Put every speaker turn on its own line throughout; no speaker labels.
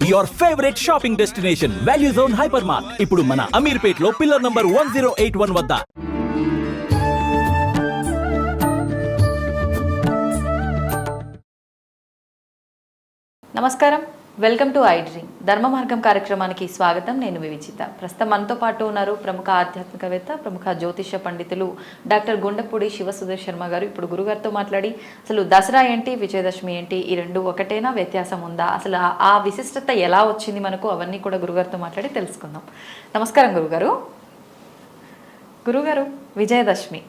Your favourite shopping destination value zone hyper mart ఇప్పుడు మన అమీర్పేట్ లో పిల్లర్ నంబర్ 1081 వద్ద.
నమస్కారం, వెల్కమ్ టు ఐ డ్రీమ్ ధర్మ మార్గం కార్యక్రమానికి స్వాగతం. నేను వివిచిత. ప్రస్తుతం మనతో పాటు ఉన్నారు ప్రముఖ ఆధ్యాత్మికవేత్త, ప్రముఖ జ్యోతిష పండితులు డాక్టర్ గుండెపూడి శివసుధీర్ శర్మ గారు. ఇప్పుడు గురుగారితో మాట్లాడి అసలు దసరా ఏంటి, విజయదశమి ఏంటి, ఈ రెండు ఒకటేనా, వ్యత్యాసం ఉందా, అసలు ఆ విశిష్టత ఎలా వచ్చింది మనకు, అవన్నీ కూడా గురుగారితో మాట్లాడి తెలుసుకుందాం. నమస్కారం గురుగారు. గురుగారు, విజయదశమి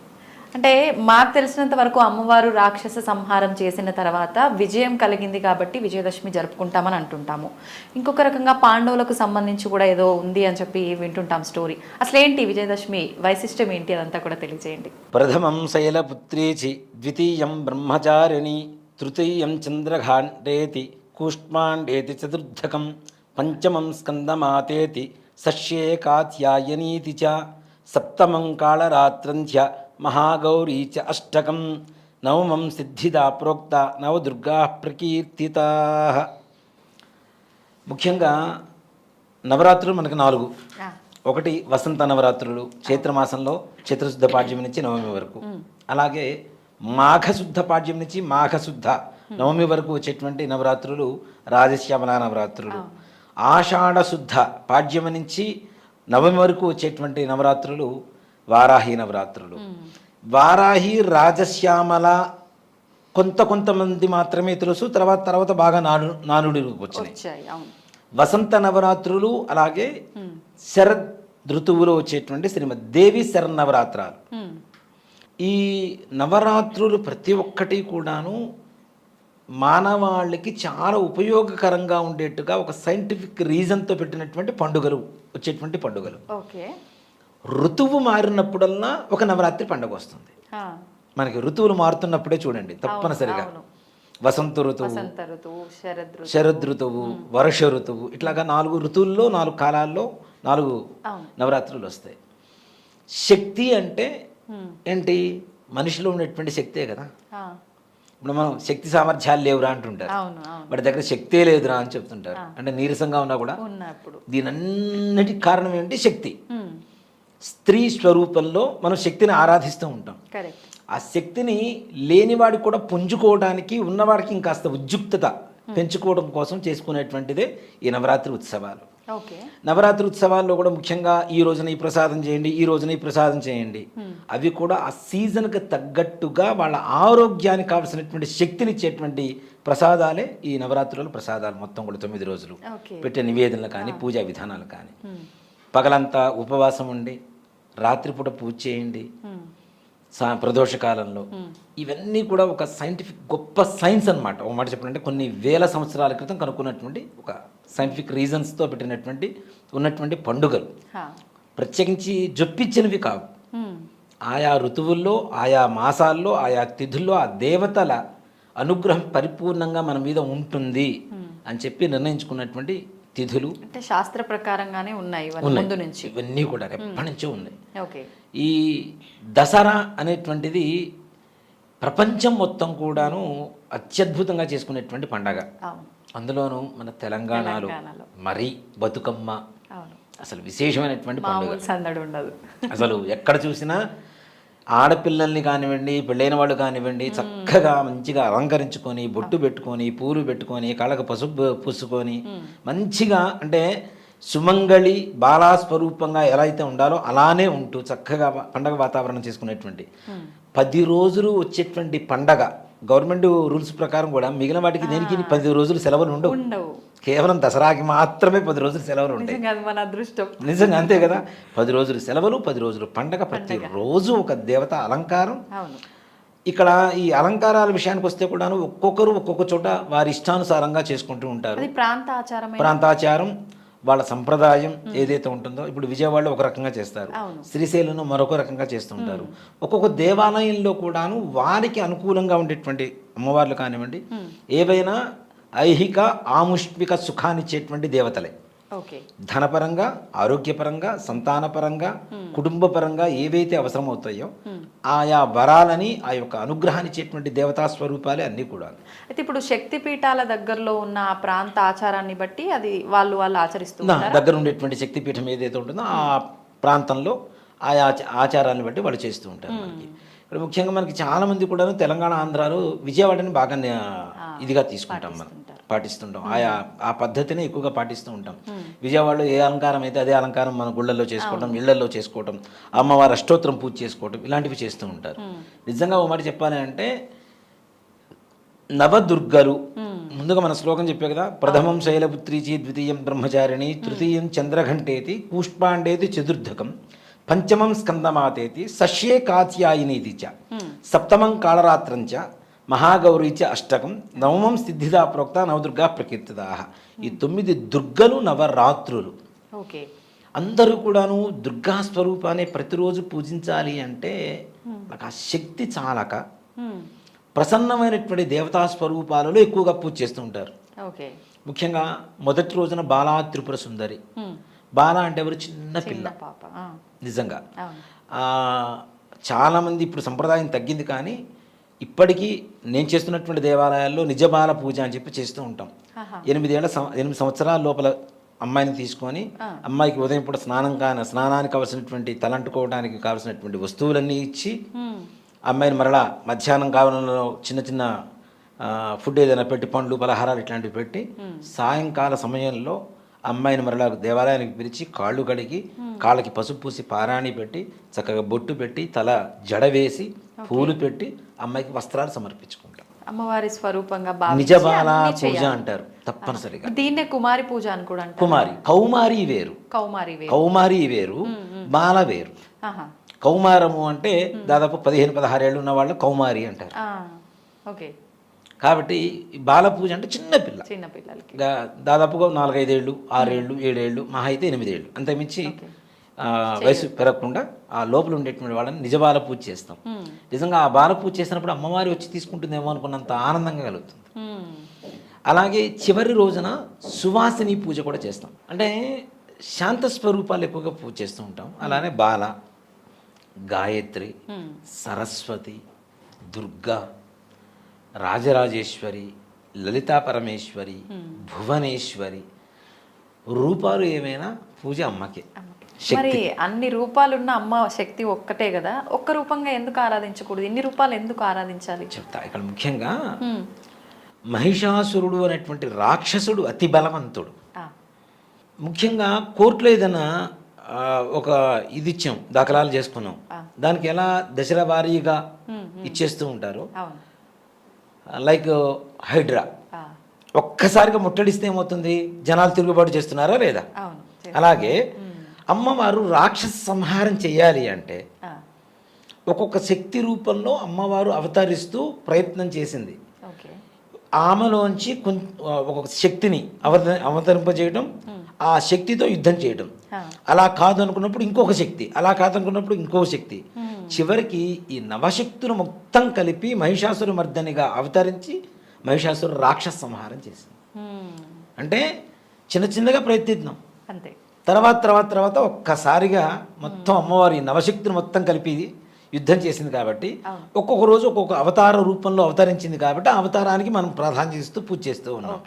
అంటే మాకు తెలిసినంత వరకు అమ్మవారు రాక్షస సంహారం చేసిన తర్వాత విజయం కలిగింది కాబట్టి విజయదశమి జరుపుకుంటామని అంటుంటాము. ఇంకొక రకంగా పాండవులకు సంబంధించి కూడా ఏదో ఉంది అని చెప్పి వింటుంటాం స్టోరీ. అసలు ఏంటి విజయదశమి వైశిష్టం ఏంటి, అదంతా కూడా తెలియజేయండి.
ప్రథమం శైలపుత్రీచి, ద్వితీయం బ్రహ్మచారిణి, తృతీయం చంద్రఘాండేతి, కూష్మాండేతి చతుర్థకం, పంచమం స్కందమాతేతి, షష్ఠే కాత్యాయనీతి చ, సప్తమం కాళరాత్రంధ్య మహాగౌరీ చ అష్టకం, నవమం సిద్ధిదా ప్రోక్త, నవదుర్గా ప్రకీర్తితా. ముఖ్యంగా నవరాత్రులు మనకు 4. ఒకటి వసంత నవరాత్రులు, చైత్రమాసంలో చైత్రశుద్ధ పాడ్యం నుంచి నవమి వరకు. అలాగే మాఘశుద్ధ పాడ్యం నుంచి మాఘశుద్ధ నవమి వరకు వచ్చేటువంటి నవరాత్రులు రాజశ్యామల నవరాత్రులు. ఆషాఢశుద్ధ పాడ్యం నుంచి నవమి వరకు వచ్చేటువంటి నవరాత్రులు వారాహి నవరాత్రులు. వారాహి, రాజశ్యామల కొంతమంది మాత్రమే తెలుసు, తర్వాత బాగా నానుడికి వచ్చినాయి. వసంత నవరాత్రులు, అలాగే శరద్ ఋతువులో వచ్చేటువంటి శ్రీమద్ దేవి శరన్నవరాత్రాలు. ఈ నవరాత్రులు ప్రతి ఒక్కటి కూడాను మానవాళికి చాలా ఉపయోగకరంగా ఉండేట్టుగా ఒక సైంటిఫిక్ రీజన్తో పెట్టినటువంటి పండుగలు, వచ్చేటువంటి పండుగలు. ఋతువు మారినప్పుడల్లా ఒక నవరాత్రి పండుగ వస్తుంది మనకి. ఋతువులు మారుతున్నప్పుడే చూడండి తప్పనిసరిగా వసంత ఋతువు, శరద్ ఋతువు, వర్ష ఋతువు, ఇట్లాగా 4 ఋతువుల్లో 4 కాలాల్లో 4 నవరాత్రులు వస్తాయి. శక్తి అంటే ఏంటి? మనిషిలో ఉన్నటువంటి శక్తే కదా. ఇప్పుడు మనం శక్తి సామర్థ్యాలు లేవురా అంటుంటారు, వాడి దగ్గర శక్తే లేదురా అని చెప్తుంటారు. అంటే నీరసంగా ఉన్నా కూడా దీనన్నిటికి కారణం ఏంటి? శక్తి. స్త్రీ స్వరూపంలో మనం శక్తిని ఆరాధిస్తూ ఉంటాం. ఆ శక్తిని లేనివాడికి కూడా పుంజుకోవడానికి, ఉన్నవాడికి ఇంకాస్త ఉద్యుక్తత పెంచుకోవడం కోసం చేసుకునేటువంటిదే ఈ నవరాత్రి ఉత్సవాలు. నవరాత్రి ఉత్సవాల్లో కూడా ముఖ్యంగా ఈ రోజున ఈ ప్రసాదం చేయండి, ఈ రోజున ఈ ప్రసాదం చేయండి, అవి కూడా ఆ సీజన్కి తగ్గట్టుగా వాళ్ళ ఆరోగ్యానికి కావలసినటువంటి శక్తిని ఇచ్చేటువంటి ప్రసాదాలే ఈ నవరాత్రుల ప్రసాదాలు. మొత్తం కూడా 9 రోజులు పెట్టే నివేదనలు కానీ, పూజా విధానాలు కానీ, పగలంతా ఉపవాసం ఉండి రాత్రిపూట పూజ చేయండి ప్రదోష కాలంలో. ఇవన్నీ కూడా ఒక సైంటిఫిక్ గొప్ప సైన్స్ అనమాట. ఒక మాట చెప్పాలంటే కొన్ని వేల సంవత్సరాల క్రితం కనుక్కున్నటువంటి ఒక సైంటిఫిక్ రీజన్స్తో ఉన్నటువంటి పండుగలు. ప్రత్యేకించి జొప్పించినవి కావు. ఆయా ఋతువుల్లో, ఆయా మాసాల్లో, ఆయా తిథుల్లో ఆ దేవతల అనుగ్రహం పరిపూర్ణంగా మన మీద ఉంటుంది అని చెప్పి నిర్ణయించుకున్నటువంటి తిథులు.
అంటే శాస్త్ర ప్రకారంగానే ఉన్నాయి ముందు నుంచి.
ఇవన్నీ కూడా ఎప్పటి నుంచో ఉన్నాయి. ఈ దసరా అనేటువంటిది ప్రపంచం మొత్తం కూడాను అత్యద్భుతంగా చేసుకునేటువంటి పండగ. అందులోనూ మన తెలంగాణలో మరీ బతుకమ్మ అసలు విశేషమైనటువంటి పండుగ. అసలు ఎక్కడ చూసినా ఆడపిల్లల్ని కానివ్వండి, పెళ్ళైన వాళ్ళు కానివ్వండి, చక్కగా మంచిగా అలంకరించుకొని, బొట్టు పెట్టుకొని, పూలు పెట్టుకొని, కళ్ళకు పసుపు పూసుకొని, మంచిగా అంటే సుమంగళి బాలాస్వరూపంగా ఎలా అయితే ఉండాలో అలానే ఉంటూ చక్కగా పండగ వాతావరణం చేసుకునేటువంటి 10 రోజులు వచ్చేటువంటి పండగ. గవర్నమెంట్ రూల్స్ ప్రకారం కూడా మిగిలిన వాటికి దేనికి 10 రోజులు సెలవులు ఉండవు. కేవలం దసరాకి మాత్రమే 10 రోజులు సెలవులు ఉంటాయి. నిజంగా అంతే కదా. 10 రోజులు సెలవులు, 10 రోజులు పండగ, ప్రతిరోజు ఒక దేవత అలంకారం. ఇక్కడ ఈ అలంకారాల విషయానికి వస్తే కూడాను ఒక్కొక్కరు ఒక్కొక్క చోట వారి ఇష్టానుసారంగా చేసుకుంటూ ఉంటారు. ప్రాంతాచారం, వాళ్ళ సంప్రదాయం ఏదైతే ఉంటుందో. ఇప్పుడు విజయవాడలో ఒక రకంగా చేస్తారు, శ్రీశైలంలో మరొక రకంగా చేస్తుంటారు. ఒక్కొక్క దేవాలయంలో కూడాను వారికి అనుకూలంగా ఉండేటువంటి అమ్మవార్లు కానివ్వండి, ఏవైనా ఐహిక ఆముష్మిక సుఖాన్నిచ్చేటువంటి దేవతలే.
ఓకే.
ధనపరంగా, ఆరోగ్యపరంగా, సంతానపరంగా, కుటుంబపరంగా ఏవైతే అవసరమవుతాయో ఆయా వరాలని, ఆ యొక్క అనుగ్రహాన్ని ఇచ్చేటువంటి దేవతా స్వరూపాలే అన్నీ కూడా.
అయితే ఇప్పుడు శక్తి పీఠాల దగ్గరలో ఉన్న ఆ ప్రాంత ఆచారాన్ని బట్టి అది వాళ్ళు ఆచరిస్తూ
దగ్గర ఉండేటువంటి శక్తిపీఠం ఏదైతే ఉంటుందో ఆ ప్రాంతంలో ఆయా ఆచారాన్ని బట్టి వాళ్ళు చేస్తూ ఉంటారు మనకి. ఇప్పుడు ముఖ్యంగా మనకి చాలా మంది కూడా తెలంగాణ, ఆంధ్రాలో విజయవాడని బాగా ఇదిగా తీసుకుంటాం, మనం పాటిస్తుంటాం. ఆ పద్ధతిని ఎక్కువగా పాటిస్తూ ఉంటాం. విజయవాడలో ఏ అలంకారం అయితే అదే అలంకారం మన గుళ్ళల్లో చేసుకోవడం, ఇళ్లలో చేసుకోవడం, అమ్మవారి అష్టోత్తరం పూజ చేసుకోవడం, ఇలాంటివి చేస్తూ ఉంటారు. నిజంగా ఓ మాట చెప్పాలి అంటే నవదుర్గలు, ముందుగా మన శ్లోకం చెప్పే కదా, ప్రథమం శైలపుత్రీచి, ద్వితీయం బ్రహ్మచారిణి, తృతీయం చంద్రఘంటేతి, కూష్పాండేతి చతుర్థకం, పంచమం స్కందమాతేతి, సశ్యే కాత్యాయినీతి చ, సప్తమం కాళరాత్రంచ, మహాగౌరీ చ అష్టకం, నవమం సిద్ధిదా ప్రోక్త నవదుర్గా ప్రకీర్తిదా. ఈ 9 దుర్గలు నవరాత్రులు.
ఓకే.
అందరూ కూడాను దుర్గా స్వరూపాన్ని ప్రతిరోజు పూజించాలి అంటే నాకు ఆ శక్తి చాలక ప్రసన్నమైనటువంటి దేవతా స్వరూపాలలో ఎక్కువగా పూజ చేస్తూ ఉంటారు.
ఓకే.
ముఖ్యంగా మొదటి రోజున బాలా త్రిపుర సుందరి. బాల అంటే ఎవరు? చిన్న పిల్ల. నిజంగా చాలామంది ఇప్పుడు సంప్రదాయం తగ్గింది, కానీ ఇప్పటికీ నేను చేస్తున్నటువంటి దేవాలయాల్లో నిజబాల పూజ అని చెప్పి చేస్తూ ఉంటాం. 8 సంవత్సరాల లోపల అమ్మాయిని తీసుకొని అమ్మాయికి ఉదయం పూట స్నానానికి కావాల్సినటువంటి, తలంటుకోవడానికి కావాల్సినటువంటి వస్తువులన్నీ ఇచ్చి, అమ్మాయిని మరలా మధ్యాహ్నం కావాలలో చిన్న చిన్న ఫుడ్ ఏదైనా పెట్టి, పండ్లు పలహారాలు ఇట్లాంటివి పెట్టి, సాయంకాల సమయంలో అమ్మాయిని మరలా దేవాలయానికి పిలిచి కాళ్ళు కడిగి, కాళ్ళకి పసుపు పూసి పారాణి పెట్టి, చక్కగా బొట్టు పెట్టి, తల జడ వేసి, పూలు పెట్టి అమ్మాయికి వస్త్రాలు సమర్పించుకుంటాం.
అమ్మవారి స్వరూపంగా
నిజబాల పూజ అంటారు తప్పనిసరిగా.
దీన్నే కుమారి పూజ అని కూడా అంటారు.
కుమారి, కౌమారి వేరు, కౌమారి వేరు, బాల వేరు. కౌమారము అంటే దాదాపు 15-16 ఏళ్ళు ఉన్న వాళ్ళు కౌమారి అంటారు.
ఓకే.
కాబట్టి బాల పూజ అంటే చిన్నపిల్ల,
చిన్నపిల్లలకి
దాదాపుగా 4-5 ఏళ్ళు, 6 ఏళ్ళు, 7 ఏళ్ళు, మహా అయితే 8 ఏళ్ళు, అంతకుమించి వయసు పెరగకుండా ఆ లోపల ఉండేటువంటి వాళ్ళని నిజబాల పూజ చేస్తాం. నిజంగా ఆ బాల పూజ చేసినప్పుడు అమ్మవారి వచ్చి తీసుకుంటుందేమో అనుకున్నంత ఆనందంగా కలుగుతుంది. అలాగే చివరి రోజున సువాసిని పూజ కూడా చేస్తాం. అంటే శాంత స్వరూపాలు ఎక్కువగా పూజ చేస్తూ ఉంటాం. అలానే బాల, గాయత్రి, సరస్వతి, దుర్గా, రాజరాజేశ్వరి, లలితా పరమేశ్వరి, భువనేశ్వరి రూపాలు ఏమైనా పూజ అమ్మకే.
మరి అన్ని రూపాలున్న అమ్మ శక్తి ఒక్కటే కదా, ఒక్క రూపంగా ఎందుకు ఆరాధించకూడదు? ఇన్ని రూపాలు ఎందుకు ఆరాధించాలి?
చెప్తా. ఇక్కడ ముఖ్యంగా మహిషాసురుడు అనేటువంటి రాక్షసుడు అతి బలవంతుడు. ముఖ్యంగా కోర్టులో ఏదైనా ఒక ఇది ఇచ్చాం, దాఖలాలు చేసుకున్నాం, దానికి ఎలా దశల వారీగా ఇచ్చేస్తూ ఉంటారు. లైక్ హైడ్రా ఒక్కసారిగా ముట్టడిస్తే ఏమవుతుంది? జనాలు తిరుగుబాటు చేస్తున్నారా లేదా? అలాగే అమ్మవారు రాక్షస సంహారం చేయాలి అంటే ఒక్కొక్క శక్తి రూపంలో అమ్మవారు అవతరిస్తూ ప్రయత్నం చేసింది. ఆమెలోంచి ఒక్కొక్క శక్తిని అవతరింపజేయడం, ఆ శక్తితో యుద్ధం చేయడం. అలా కాదు అనుకున్నప్పుడు ఇంకొక శక్తి, అలా కాదనుకున్నప్పుడు ఇంకొక శక్తి. చివరికి ఈ నవశక్తులు మొత్తం కలిపి మహిషాసుర మర్దనిగా అవతరించి మహిషాసుర రాక్షస సంహారం చేసింది. అంటే చిన్న చిన్నగా ప్రయత్నిద్దాం,
అంతే.
తర్వాత ఒక్కసారిగా మొత్తం అమ్మవారి నవశక్తులు మొత్తం కలిపి యుద్ధం చేసింది. కాబట్టి ఒక్కొక్క రోజు ఒక్కొక్క అవతార రూపంలో అవతరించింది. కాబట్టి ఆ అవతారానికి మనం ప్రాధాన్యత ఇస్తూ పూజ చేస్తూ ఉన్నాం.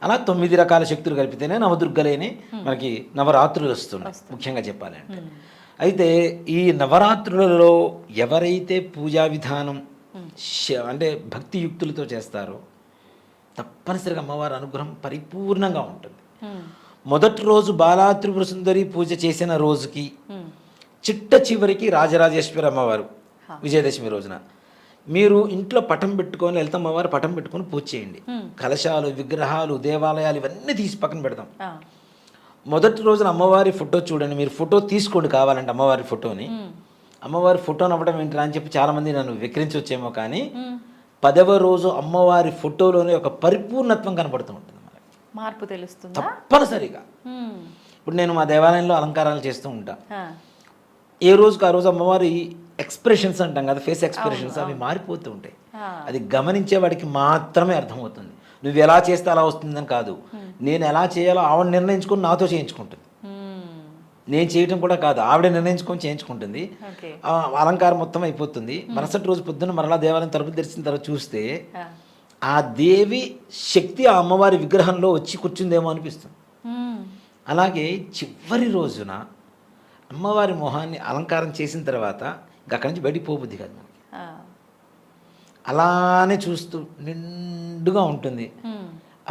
అలా 9 రకాల శక్తులు కలిపితేనే నవదుర్గలేని మనకి నవరాత్రులు వస్తున్నాయి, ముఖ్యంగా చెప్పాలి అంటే. అయితే ఈ నవరాత్రులలో ఎవరైతే పూజా విధానం అంటే భక్తియుక్తులతో చేస్తారో తప్పనిసరిగా అమ్మవారి అనుగ్రహం పరిపూర్ణంగా ఉంటుంది. మొదటి రోజు బాలా త్రిపుర సుందరి పూజ చేసిన రోజుకి చిట్ట చివరికి రాజరాజేశ్వరి అమ్మవారు విజయదశమి రోజున మీరు ఇంట్లో పటం పెట్టుకొని, లలిత అమ్మవారి పటం పెట్టుకొని పూజ చేయండి. కలశాలు, విగ్రహాలు, దేవాలయాలు ఇవన్నీ తీసి పక్కన పెడతాం. మొదటి రోజున అమ్మవారి ఫోటో చూడండి, మీరు ఫోటో తీసుకోండి కావాలంటే అమ్మవారి ఫోటోని. అమ్మవారి ఫోటోని అవ్వడం ఏంటరా అని చెప్పి చాలామంది నన్ను విక్రించవచ్చేమో, కానీ 10వ రోజు అమ్మవారి ఫోటోలోనే ఒక పరిపూర్ణత్వం కనపడుతూ ఉంటుంది,
మార్పు తెలుస్తుంది
తప్పనిసరిగా. ఇప్పుడు నేను మా దేవాలయంలో అలంకారాలు చేస్తూ ఉంటా. ఏ రోజుకి ఆ రోజు అమ్మవారి ఎక్స్ప్రెషన్స్ అంటాం కదా, ఫేస్ ఎక్స్ప్రెషన్స్, అవి మారిపోతూ ఉంటాయి. అది గమనించే వాడికి మాత్రమే అర్థమవుతుంది. నువ్వు ఎలా చేస్తే అలా వస్తుందని కాదు, నేను ఎలా చేయాలో ఆవిడ నిర్ణయించుకొని నాతో చేయించుకుంటుంది. నేను చేయటం కూడా కాదు, ఆవిడ నిర్ణయించుకొని చేయించుకుంటుంది. ఆ అలంకారం మొత్తం అయిపోతుంది. మరుసటి రోజు పొద్దున్న మరలా దేవాలయం తలుపులు తెరిచిన తర్వాత చూస్తే ఆ దేవి శక్తి ఆ అమ్మవారి విగ్రహంలో వచ్చి కూర్చుందేమో అనిపిస్తుంది. అలాగే చివరి రోజున అమ్మవారి మొహాన్ని అలంకారం చేసిన తర్వాత ఇంకా అక్కడి నుంచి బయటికి పోబుద్ది కాదు మనకి. అలానే చూస్తూ నిండుగా ఉంటుంది.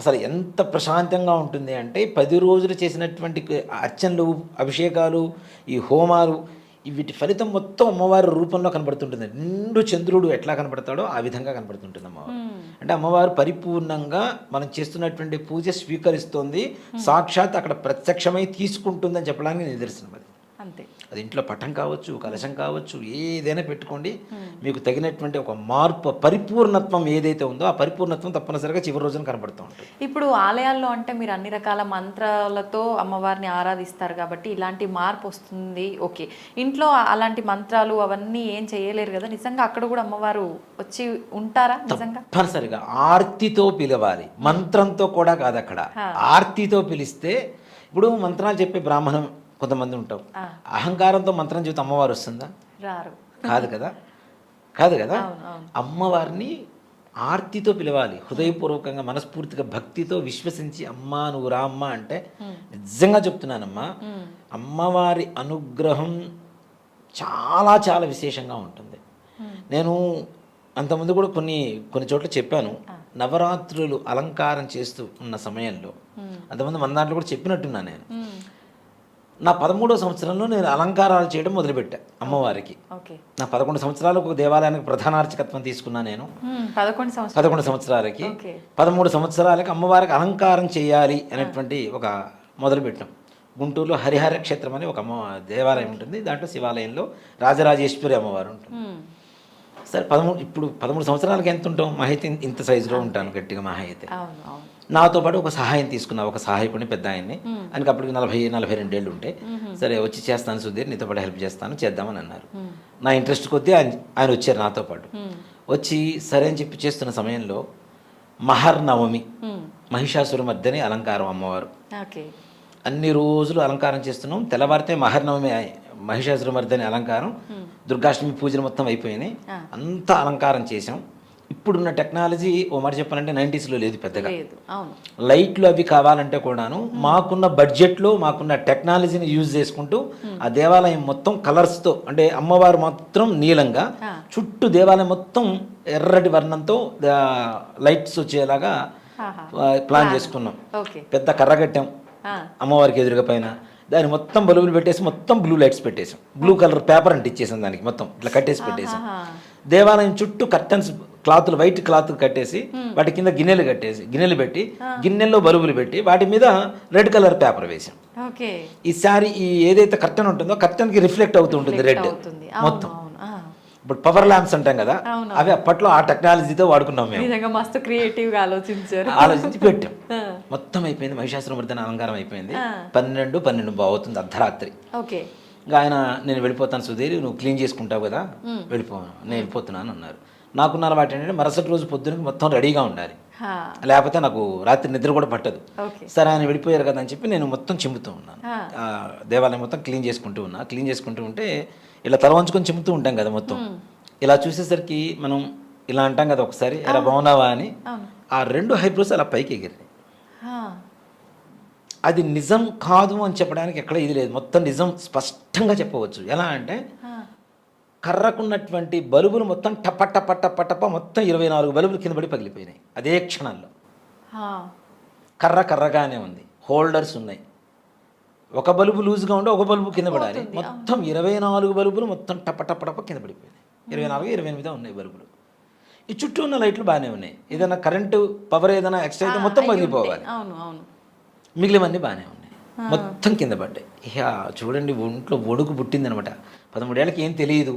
అసలు ఎంత ప్రశాంతంగా ఉంటుంది అంటే 10 రోజులు చేసినటువంటి అర్చనలు, అభిషేకాలు, ఈ హోమాలు, వీటి ఫలితం మొత్తం అమ్మవారి రూపంలో కనబడుతుంటుంది. నిండు చంద్రుడు ఎట్లా కనబడతాడో ఆ విధంగా కనబడుతుంటుంది అమ్మవారు. అంటే అమ్మవారు పరిపూర్ణంగా మనం చేస్తున్నటువంటి పూజ స్వీకరిస్తోంది, సాక్షాత్ అక్కడ ప్రత్యక్షమై తీసుకుంటుందని చెప్పడానికి నిదర్శనం అది.
అంతే.
అది ఇంట్లో పటం కావచ్చు, కలశం కావచ్చు, ఏదైనా పెట్టుకోండి, మీకు తగినటువంటి ఒక మార్పు, పరిపూర్ణత్వం ఏదైతే ఉందో ఆ పరిపూర్ణత్వం తప్పనిసరిగా చివరి రోజున కనబడుతూ ఉంటుంది.
ఇప్పుడు ఆలయాల్లో అంటే మీరు అన్ని రకాల మంత్రాలతో అమ్మవారిని ఆరాధిస్తారు కాబట్టి ఇలాంటి మార్పు వస్తుంది. ఓకే, ఇంట్లో అలాంటి మంత్రాలు అవన్నీ ఏం చేయలేరు కదా, నిజంగా అక్కడ కూడా అమ్మవారు వచ్చి ఉంటారా నిజంగా?
తప్పనిసరిగా ఆర్తితో పిలవాలి, మంత్రంతో కూడా కాదు. అక్కడ ఆర్తితో పిలిస్తే, ఇప్పుడు మంత్రాలు చెప్పే బ్రాహ్మణం కొంతమంది ఉంటారు, అహంకారంతో మంత్రం చెబితే అమ్మవారు వస్తుందా?
రారు.
కాదు కదా, కాదు కదా. అమ్మవారిని ఆర్తితో పిలవాలి, హృదయపూర్వకంగా మనస్ఫూర్తిగా భక్తితో విశ్వసించి అమ్మా నువ్వు రా అమ్మ అంటే, నిజంగా చెప్తున్నానమ్మా, అమ్మవారి అనుగ్రహం చాలా చాలా విశేషంగా ఉంటుంది. నేను అంతకుముందు కూడా కొన్ని చోట్ల చెప్పాను, నవరాత్రులు అలంకారం చేస్తూ ఉన్న సమయంలో అంతమంది మన దాంట్లో కూడా చెప్పినట్టున్నా. నేను నా 13వ సంవత్సరంలో నేను అలంకారాలు చేయడం మొదలుపెట్టా అమ్మవారికి. నా 11 సంవత్సరాలకు ఒక దేవాలయానికి ప్రధానార్చకత్వం తీసుకున్నా నేను. 11 సంవత్సరాలకి 13 సంవత్సరాలకి అమ్మవారికి అలంకారం చేయాలి అనేటువంటి ఒక మొదలుపెట్టాం. గుంటూరులో హరిహర క్షేత్రం అని ఒక దేవాలయం ఉంటుంది, దాంట్లో శివాలయంలో రాజరాజేశ్వరి అమ్మవారు ఉంటుంది. సరే, ఇప్పుడు 13 సంవత్సరాలకి ఎంత ఉంటాం? మహైతే ఇంత సైజులో ఉంటాను గట్టిగా, మహైతే. నాతో పాటు ఒక సహాయం తీసుకున్నా, ఒక సహాయకుడిని, పెద్ద ఆయన్ని. ఆయనకి అప్పటికి 40-42 ఏళ్ళు ఉంటాయి. సరే వచ్చి చేస్తాను సుధీర్, నీతో పాటు హెల్ప్ చేస్తాను, చేద్దామని అన్నారు. నా ఇంట్రెస్ట్ కొద్దీ ఆయన వచ్చారు నాతో పాటు. వచ్చి సరే అని చెప్పి చేస్తున్న సమయంలో మహర్నవమి, మహిషాసురమర్దిని అలంకారం అమ్మవారు. అన్ని రోజులు అలంకారం చేస్తున్నాం. తెల్లవారితే మహర్నవమి, మహిషాసురమర్దిని అలంకారం, దుర్గాష్టమి పూజలు మొత్తం అయిపోయినాయి. అంతా అలంకారం చేసాం. ఇప్పుడున్న టెక్నాలజీ ఓ మాట చెప్పాలంటే 90sలో లేదు పెద్దగా. లైట్లు అవి కావాలంటే కూడాను మాకున్న బడ్జెట్లో మాకున్న టెక్నాలజీని యూజ్ చేసుకుంటూ ఆ దేవాలయం మొత్తం కలర్స్తో, అంటే అమ్మవారు మాత్రం నీలంగా, చుట్టూ దేవాలయం మొత్తం ఎర్రటి వర్ణంతో లైట్స్ వచ్చేలాగా ప్లాన్ చేసుకున్నాం. పెద్ద కర్ర కట్టాం అమ్మవారికి ఎదురుగా, పైన దాన్ని మొత్తం బల్బులు పెట్టేసి మొత్తం బ్లూ లైట్స్ పెట్టేసాం. బ్లూ కలర్ పేపర్ అంటే ఇచ్చేసాం దానికి, మొత్తం ఇట్లా కట్టేసి పెట్టేసాం. దేవాలయం చుట్టూ కర్టన్స్, క్లాతులు, వైట్ క్లాత్ కట్టేసి వాటి కింద గిన్నెలు కట్టేసి, గిన్నెలు పెట్టి గిన్నెల్లో బల్బులు పెట్టి వాటి మీద రెడ్ కలర్ పేపర్ వేసాం. ఈ సారీ ఏదైతే కర్టన్ ఉంటుందో కర్టన్కి రిఫ్లెక్ట్ అవుతూ ఉంటుంది రెడ్ మొత్తం. ఇప్పుడు పవర్ ల్యాంప్స్ అంటాం కదా, అవి అప్పట్లో ఆ టెక్నాలజీతో వాడుకున్నాం మేము.
మస్తు క్రియేటివ్గా
ఆలోచించి పెట్టాం. మొత్తం అయిపోయింది, మహిషాసురమర్దిని అలంకారం అయిపోయింది. 12 అవుతుంది అర్ధరాత్రి. ఇంకా ఆయన, నేను వెళ్ళిపోతాను సుధీర్, నువ్వు క్లీన్ చేసుకుంటావు కదా, నేను వెళ్ళిపోతున్నాను అన్నారు. నాకున్న అలవాటు ఏంటంటే మరుసటి రోజు పొద్దున్నకి మొత్తం రెడీగా ఉండాలి, లేకపోతే నాకు రాత్రి నిద్ర కూడా పట్టదు. సరే ఆయన వెళ్ళిపోయారు కదా అని చెప్పి నేను మొత్తం చిమ్ముతూ ఉన్నాను. దేవాలయం మొత్తం క్లీన్ చేసుకుంటూ ఉంటే ఇలా తల వంచుకొని చిమ్ముతూ ఉంటాం కదా మొత్తం. ఇలా చూసేసరికి మనం ఇలా అంటాం కదా ఒకసారి, ఎలా బాగున్నావా అని, ఆ 2 హైబ్రోస్ అలా పైకి ఎగిరినాయి. అది నిజం కాదు అని చెప్పడానికి ఎక్కడ ఇది లేదు, మొత్తం నిజం స్పష్టంగా చెప్పవచ్చు. ఎలా అంటే కర్రకున్నటువంటి బల్బులు మొత్తం టప టప టప టప మొత్తం 24 బల్బులు కింద పడి పగిలిపోయినాయి అదే క్షణంలో. కర్రగానే ఉంది, హోల్డర్స్ ఉన్నాయి. ఒక బల్బు లూజ్గా ఉంటే ఒక బల్బు కింద పడాలి, మొత్తం 24 బల్బులు మొత్తం టప టప టప కింద పడిపోయినాయి. 24-28 ఉన్నాయి బల్బులు. ఈ చుట్టూ ఉన్న లైట్లు బాగానే ఉన్నాయి. ఏదైనా కరెంటు పవర్ ఏదైనా ఎక్స్ట్రా అయితే మొత్తం పగిలిపోవాలి, మిగిలినవన్నీ బాగానే ఉన్నాయి, మొత్తం కింద పడ్డాయి. ఇక చూడండి, ఒంట్లో ఒడుకు పుట్టింది అనమాట. 13 ఏళ్ళకి ఏం తెలియదు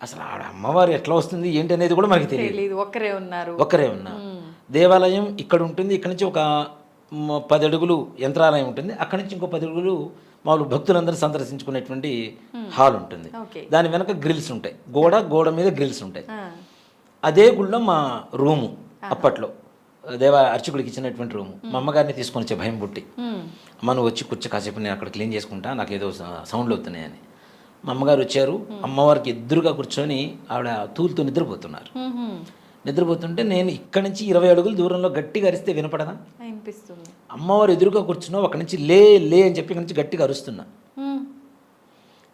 అసలు, ఆడ అమ్మవారు ఎట్లా వస్తుంది ఏంటి అనేది కూడా మనకి తెలియదు. ఒక్కరే ఉన్నారు. దేవాలయం ఇక్కడ ఉంటుంది, ఇక్కడ నుంచి ఒక 10 అడుగులు యంత్రాలయం ఉంటుంది, అక్కడి నుంచి ఇంకో 10 అడుగులు మామూలు భక్తులందరూ సందర్శించుకునేటువంటి హాల్ ఉంటుంది. దాని వెనక గ్రిల్స్ ఉంటాయి, గోడ మీద గ్రిల్స్ ఉంటాయి. అదే గుళ్ళో మా రూము అప్పట్లో అర్చకుడికి ఇచ్చినటువంటి రూము. మా అమ్మగారిని తీసుకొని వచ్చే భయం పుట్టి, అమ్మ నువ్వు వచ్చి కూర్చో కాసేపు, నేను అక్కడ క్లీన్ చేసుకుంటా, నాకు ఏదో సౌండ్లు అవుతున్నాయని. మా అమ్మగారు వచ్చారు. అమ్మవారికి ఎదురుగా కూర్చొని ఆవిడ తూలుతూ నిద్రపోతున్నారు. నిద్రపోతుంటే నేను ఇక్కడి నుంచి 20 అడుగుల దూరంలో గట్టిగా అరిస్తే వినపడదా?
అనిపిస్తుంది. అమ్మవారు
ఎదురుగా కూర్చున్నా, అక్కడి నుంచి లే లే అని చెప్పి ఇక్కడి నుంచి గట్టిగా అరుస్తున్నా.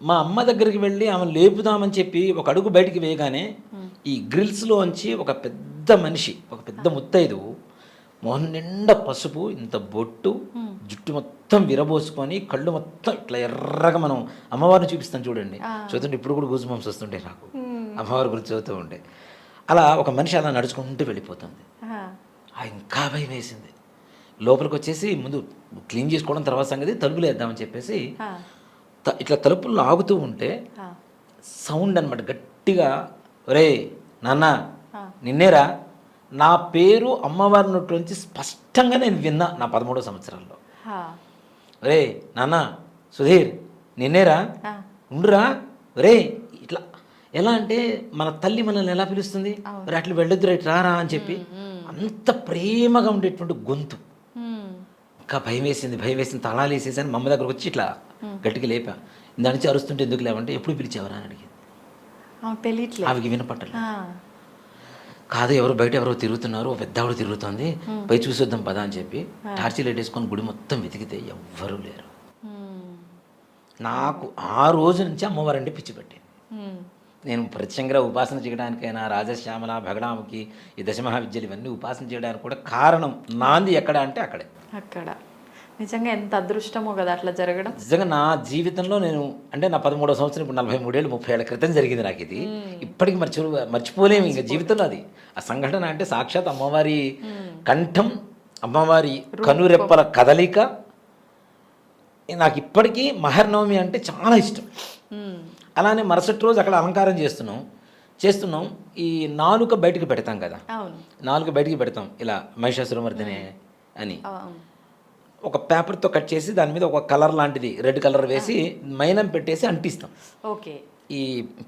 మా అమ్మ దగ్గరికి వెళ్ళి ఆమె లేపుదామని చెప్పి ఒక అడుగు బయటికి వేయగానే ఈ గ్రిల్స్లోంచి ఒక పెద్ద మనిషి, ఒక పెద్ద ముత్తైదు, మొహం నిండా పసుపు, ఇంత బొట్టు, జుట్టు మొత్తం విరబోసుకొని, కళ్ళు మొత్తం ఇట్లా ఎర్రగా, మనం అమ్మవారిని చూపిస్తాం చూడండి, చూస్తుంటే ఇప్పుడు కూడా గూజ్ బంప్స్ వస్తుంటాయి నాకు అమ్మవారి గురించి చదువుతూ ఉంటే. అలా ఒక మనిషి అలా నడుచుకుంటూ వెళ్ళిపోతుంది. ఇంకా భయం వేసింది. లోపలికి వచ్చేసి ముందు క్లీన్ చేసుకోవడం తర్వాత సంగతి, తలుపులు వేద్దామని చెప్పేసి ఇట్లా తలుపులు లాగుతూ ఉంటే సౌండ్ అనమాట గట్టిగా, ఒరే నాన్న నిన్నేరా, నా పేరు అమ్మవారి నోటి నుంచి స్పష్టంగా నేను విన్నా నా 13వ సంవత్సరాల్లో. ఒరే నాన్న సుధీర్ నిన్నేరా, ఉండురా, ఒరే ఇట్లా. ఎలా అంటే మన తల్లి మనల్ని ఎలా పిలుస్తుంది, మరి అట్లా వెళ్ళొద్దు రైట్ రారా అని చెప్పి, అంత ప్రేమగా ఉండేటువంటి గొంతు. ఇంకా భయం వేసింది, తలాలు వేసేసాను. మా అమ్మ దగ్గరకు వచ్చి ఇట్లా గట్టిగా లేపా. దాని నుంచి అరుస్తుంటే ఎందుకు లేవంటే, ఎప్పుడు పిలిచేవరా అని అడిగింది. ఆవికి వినపట్టలే. కాదు, ఎవరో తిరుగుతున్నారు, పెద్ద ఆవిడ తిరుగుతుంది, పై చూసొద్దాం పదా అని చెప్పి టార్చ్ లైట్ వేసుకొని గుడి మొత్తం వెతికితే ఎవ్వరూ లేరు. నాకు ఆ రోజు నుంచి అమ్మవారంటే పిచ్చి పట్టింది. నేను ప్రత్యంగా ఉపాసన చేయడానికైనా రాజశ్యామల, భగడాముకి, ఈ దశమహావిద్యలు ఇవన్నీ ఉపాసన చేయడానికి కూడా కారణం నాంది ఎక్కడ అంటే అక్కడ.
నిజంగా ఎంత అదృష్టమో కదా అట్లా జరగడం.
నిజంగా నా జీవితంలో నేను అంటే నా 13వ సంవత్సరం, ఇప్పుడు 43 ఏళ్ళు 30 ఏళ్ల క్రితం జరిగింది నాకు ఇది. ఇప్పటికి మర్చిపోలేము ఇంకా జీవితంలో అది. ఆ సంఘటన అంటే సాక్షాత్ అమ్మవారి కంఠం, అమ్మవారి కనురెప్పల కదలిక. నాకు ఇప్పటికీ మహర్నవమి అంటే చాలా ఇష్టం. అలానే మరుసటి రోజు అక్కడ అలంకారం చేస్తున్నాం. ఈ నాలుక బయటికి పెడతాం కదా, నాలుక బయటికి పెడతాం ఇలా మహిషాసురమర్దిని అని. ఒక పేపర్తో కట్ చేసి దాని మీద ఒక కలర్ లాంటిది, రెడ్ కలర్ వేసి మైనం పెట్టేసి అంటిస్తాం. ఈ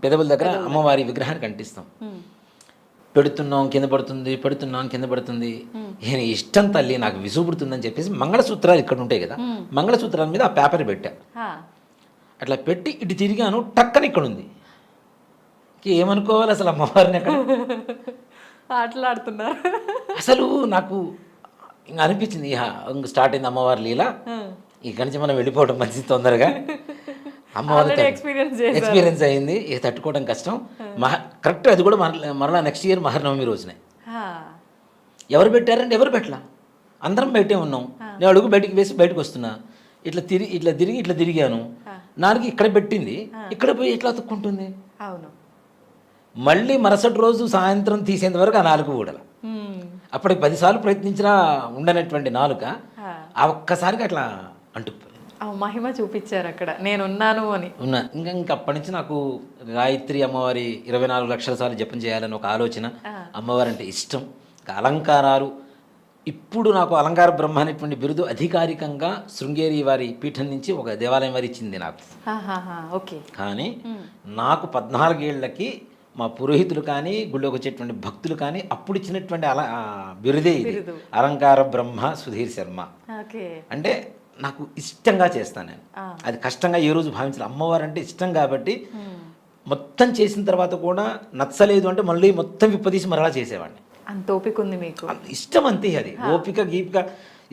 పెదవుల దగ్గర అమ్మవారి విగ్రహానికి అంటిస్తాం. పెడుతున్నాం కింద పడుతుంది. నేను ఇష్టం తల్లి, నాకు విసుగుపుడుతుందని చెప్పేసి మంగళసూత్రాలు ఇక్కడ ఉంటాయి కదా, మంగళసూత్రాల మీద ఆ పేపర్ పెట్టా. అట్లా పెట్టి ఇటు తిరిగాను, టక్కన ఇక్కడ ఉంది. ఏమనుకోవాలి అసలు అమ్మవారిని అక్కడ
ఆటలాడుతున్నారు.
అసలు నాకు ఇంకా అనిపించింది, ఇంక స్టార్ట్ అయింది అమ్మవారి లీల, ఇక్కడి నుంచి మనం వెళ్ళిపోవడం మంచిది తొందరగా. అమ్మవారి ఎక్స్పీరియన్స్ అయింది, తట్టుకోవడం కష్టం. కరెక్ట్ అది కూడా మరలా నెక్స్ట్ ఇయర్ మహర్నవమి రోజునే. ఎవరు పెట్టారంటే ఎవరు పెట్టలా, అందరం బయటే ఉన్నాం. నేను అడుగు బయటికి వేసి బయటకు వస్తున్నా, ఇట్లా తిరిగాను, నాలుగు ఇక్కడ పెట్టింది, ఇక్కడ పోయి ఎట్లా అతుక్కుంటుంది. మళ్ళీ మరుసటి రోజు సాయంత్రం తీసేంత వరకు ఆ నాలుగు ఊడల. అప్పటికి 10 సార్లు ప్రయత్నించినా ఉండనటువంటి నాలుక ఆ ఒక్కసారిగా అట్లా అంటుకుపోయింది.
మహిమ చూపించారు అక్కడ, నేనున్నాను అని.
ఇంకా అప్పటి నుంచి నాకు గాయత్రి అమ్మవారి 24 లక్షల సార్లు జపం చేయాలని ఒక ఆలోచన. అమ్మవారి అంటే ఇష్టం. అలంకారాలు, ఇప్పుడు నాకు అలంకార బ్రహ్మ అనేటువంటి బిరుదు అధికారికంగా శృంగేరి వారి పీఠం నుంచి ఒక దేవాలయం వారి ఇచ్చింది నాకు. కానీ నాకు 14 ఏళ్లకి మా పురోహితులు కానీ, గుళ్ళోకి వచ్చేటువంటి భక్తులు కానీ అప్పుడు ఇచ్చినటువంటి బిరుదే ఇది, అలంకార బ్రహ్మ సుధీర్ శర్మ. అంటే నాకు ఇష్టంగా చేస్తాను నేను, అది కష్టంగా ఏ రోజు భావించాలి. అమ్మవారు అంటే ఇష్టం కాబట్టి మొత్తం చేసిన తర్వాత కూడా నచ్చలేదు అంటే మళ్ళీ మొత్తం విప్పదీసి మరలా చేసేవాడిని.
అంత ఓపిక ఉంది మీకు,
ఇష్టం అంతే. అది ఓపిక గీపిక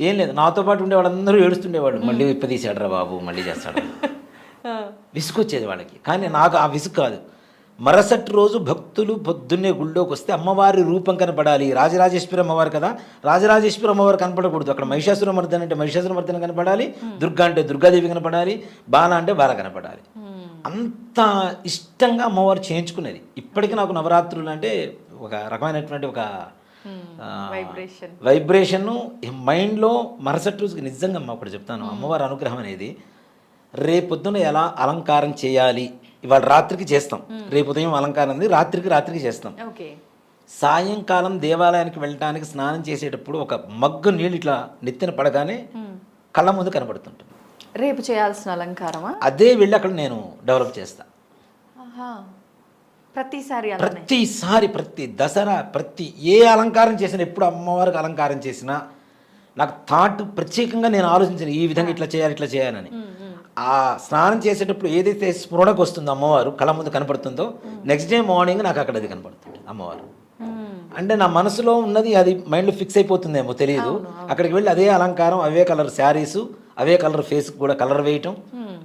ఏం లేదు. నాతో పాటు ఉండే వాళ్ళందరూ ఏడుస్తుండేవాళ్ళు, మళ్ళీ విప్పదీసాడరా బాబు, మళ్ళీ చేస్తాడు, విసుకొచ్చేది వాళ్ళకి. కానీ నాకు ఆ విసుగు కాదు. మరుసటి రోజు భక్తులు పొద్దున్నే గుళ్ళోకి వస్తే అమ్మవారి రూపం కనపడాలి. రాజరాజేశ్వరి అమ్మవారు కదా, రాజరాజేశ్వరి అమ్మవారు కనపడకూడదు. అక్కడ మహిషాసురమర్దన అంటే మహిషాసురమర్దన కనపడాలి, దుర్గా అంటే దుర్గాదేవి కనపడాలి, బాల అంటే బాల కనపడాలి. అంత ఇష్టంగా అమ్మవారు చేయించుకునేది. ఇప్పటికీ నాకు నవరాత్రులు అంటే ఒక రకమైనటువంటి ఒక వైబ్రేషన్ మైండ్లో. మరుసటి రోజుకి నిజంగా అమ్మ ఒకటి చెప్తాను, అమ్మవారి అనుగ్రహం అనేది రేపొద్దున ఎలా అలంకారం చేయాలి, ఇవాళ రాత్రికి చేస్తాం, రేపు ఉదయం అలంకారం ఉంది, రాత్రికి చేస్తాం. సాయంకాలం దేవాలయానికి వెళ్ళడానికి స్నానం చేసేటప్పుడు ఒక మగ్గు నీళ్ళు ఇట్లా నెత్తిన పడగానే కళ్ళ ముందు కనబడుతుంటుంది.
రేపు చేయాల్సిన అలంకారమా?
అదే వెళ్ళి అక్కడ నేను డెవలప్ చేస్తా.
ప్రతిసారి
ప్రతి దసరా ప్రతి ఏ అలంకారం చేసినా, ఎప్పుడు అమ్మవారికి అలంకారం చేసినా నాకు థాట్ ప్రత్యేకంగా నేను ఆలోచించాను, ఈ విధంగా ఇట్లా చేయాలని. ఆ స్నానం చేసేటప్పుడు ఏదైతే స్ఫురణకు వస్తుందో అమ్మవారు కళ్ళ ముందు కనపడుతుందో, నెక్స్ట్ డే మార్నింగ్ నాకు అక్కడ అది కనపడుతుంది అమ్మవారు. అంటే నా మనసులో ఉన్నది అది మైండ్లో ఫిక్స్ అయిపోతుందేమో తెలియదు. అక్కడికి వెళ్ళి అదే అలంకారం, అవే కలర్ శారీసు, అవే కలర్ ఫేస్ కూడా కలర్ వేయటం,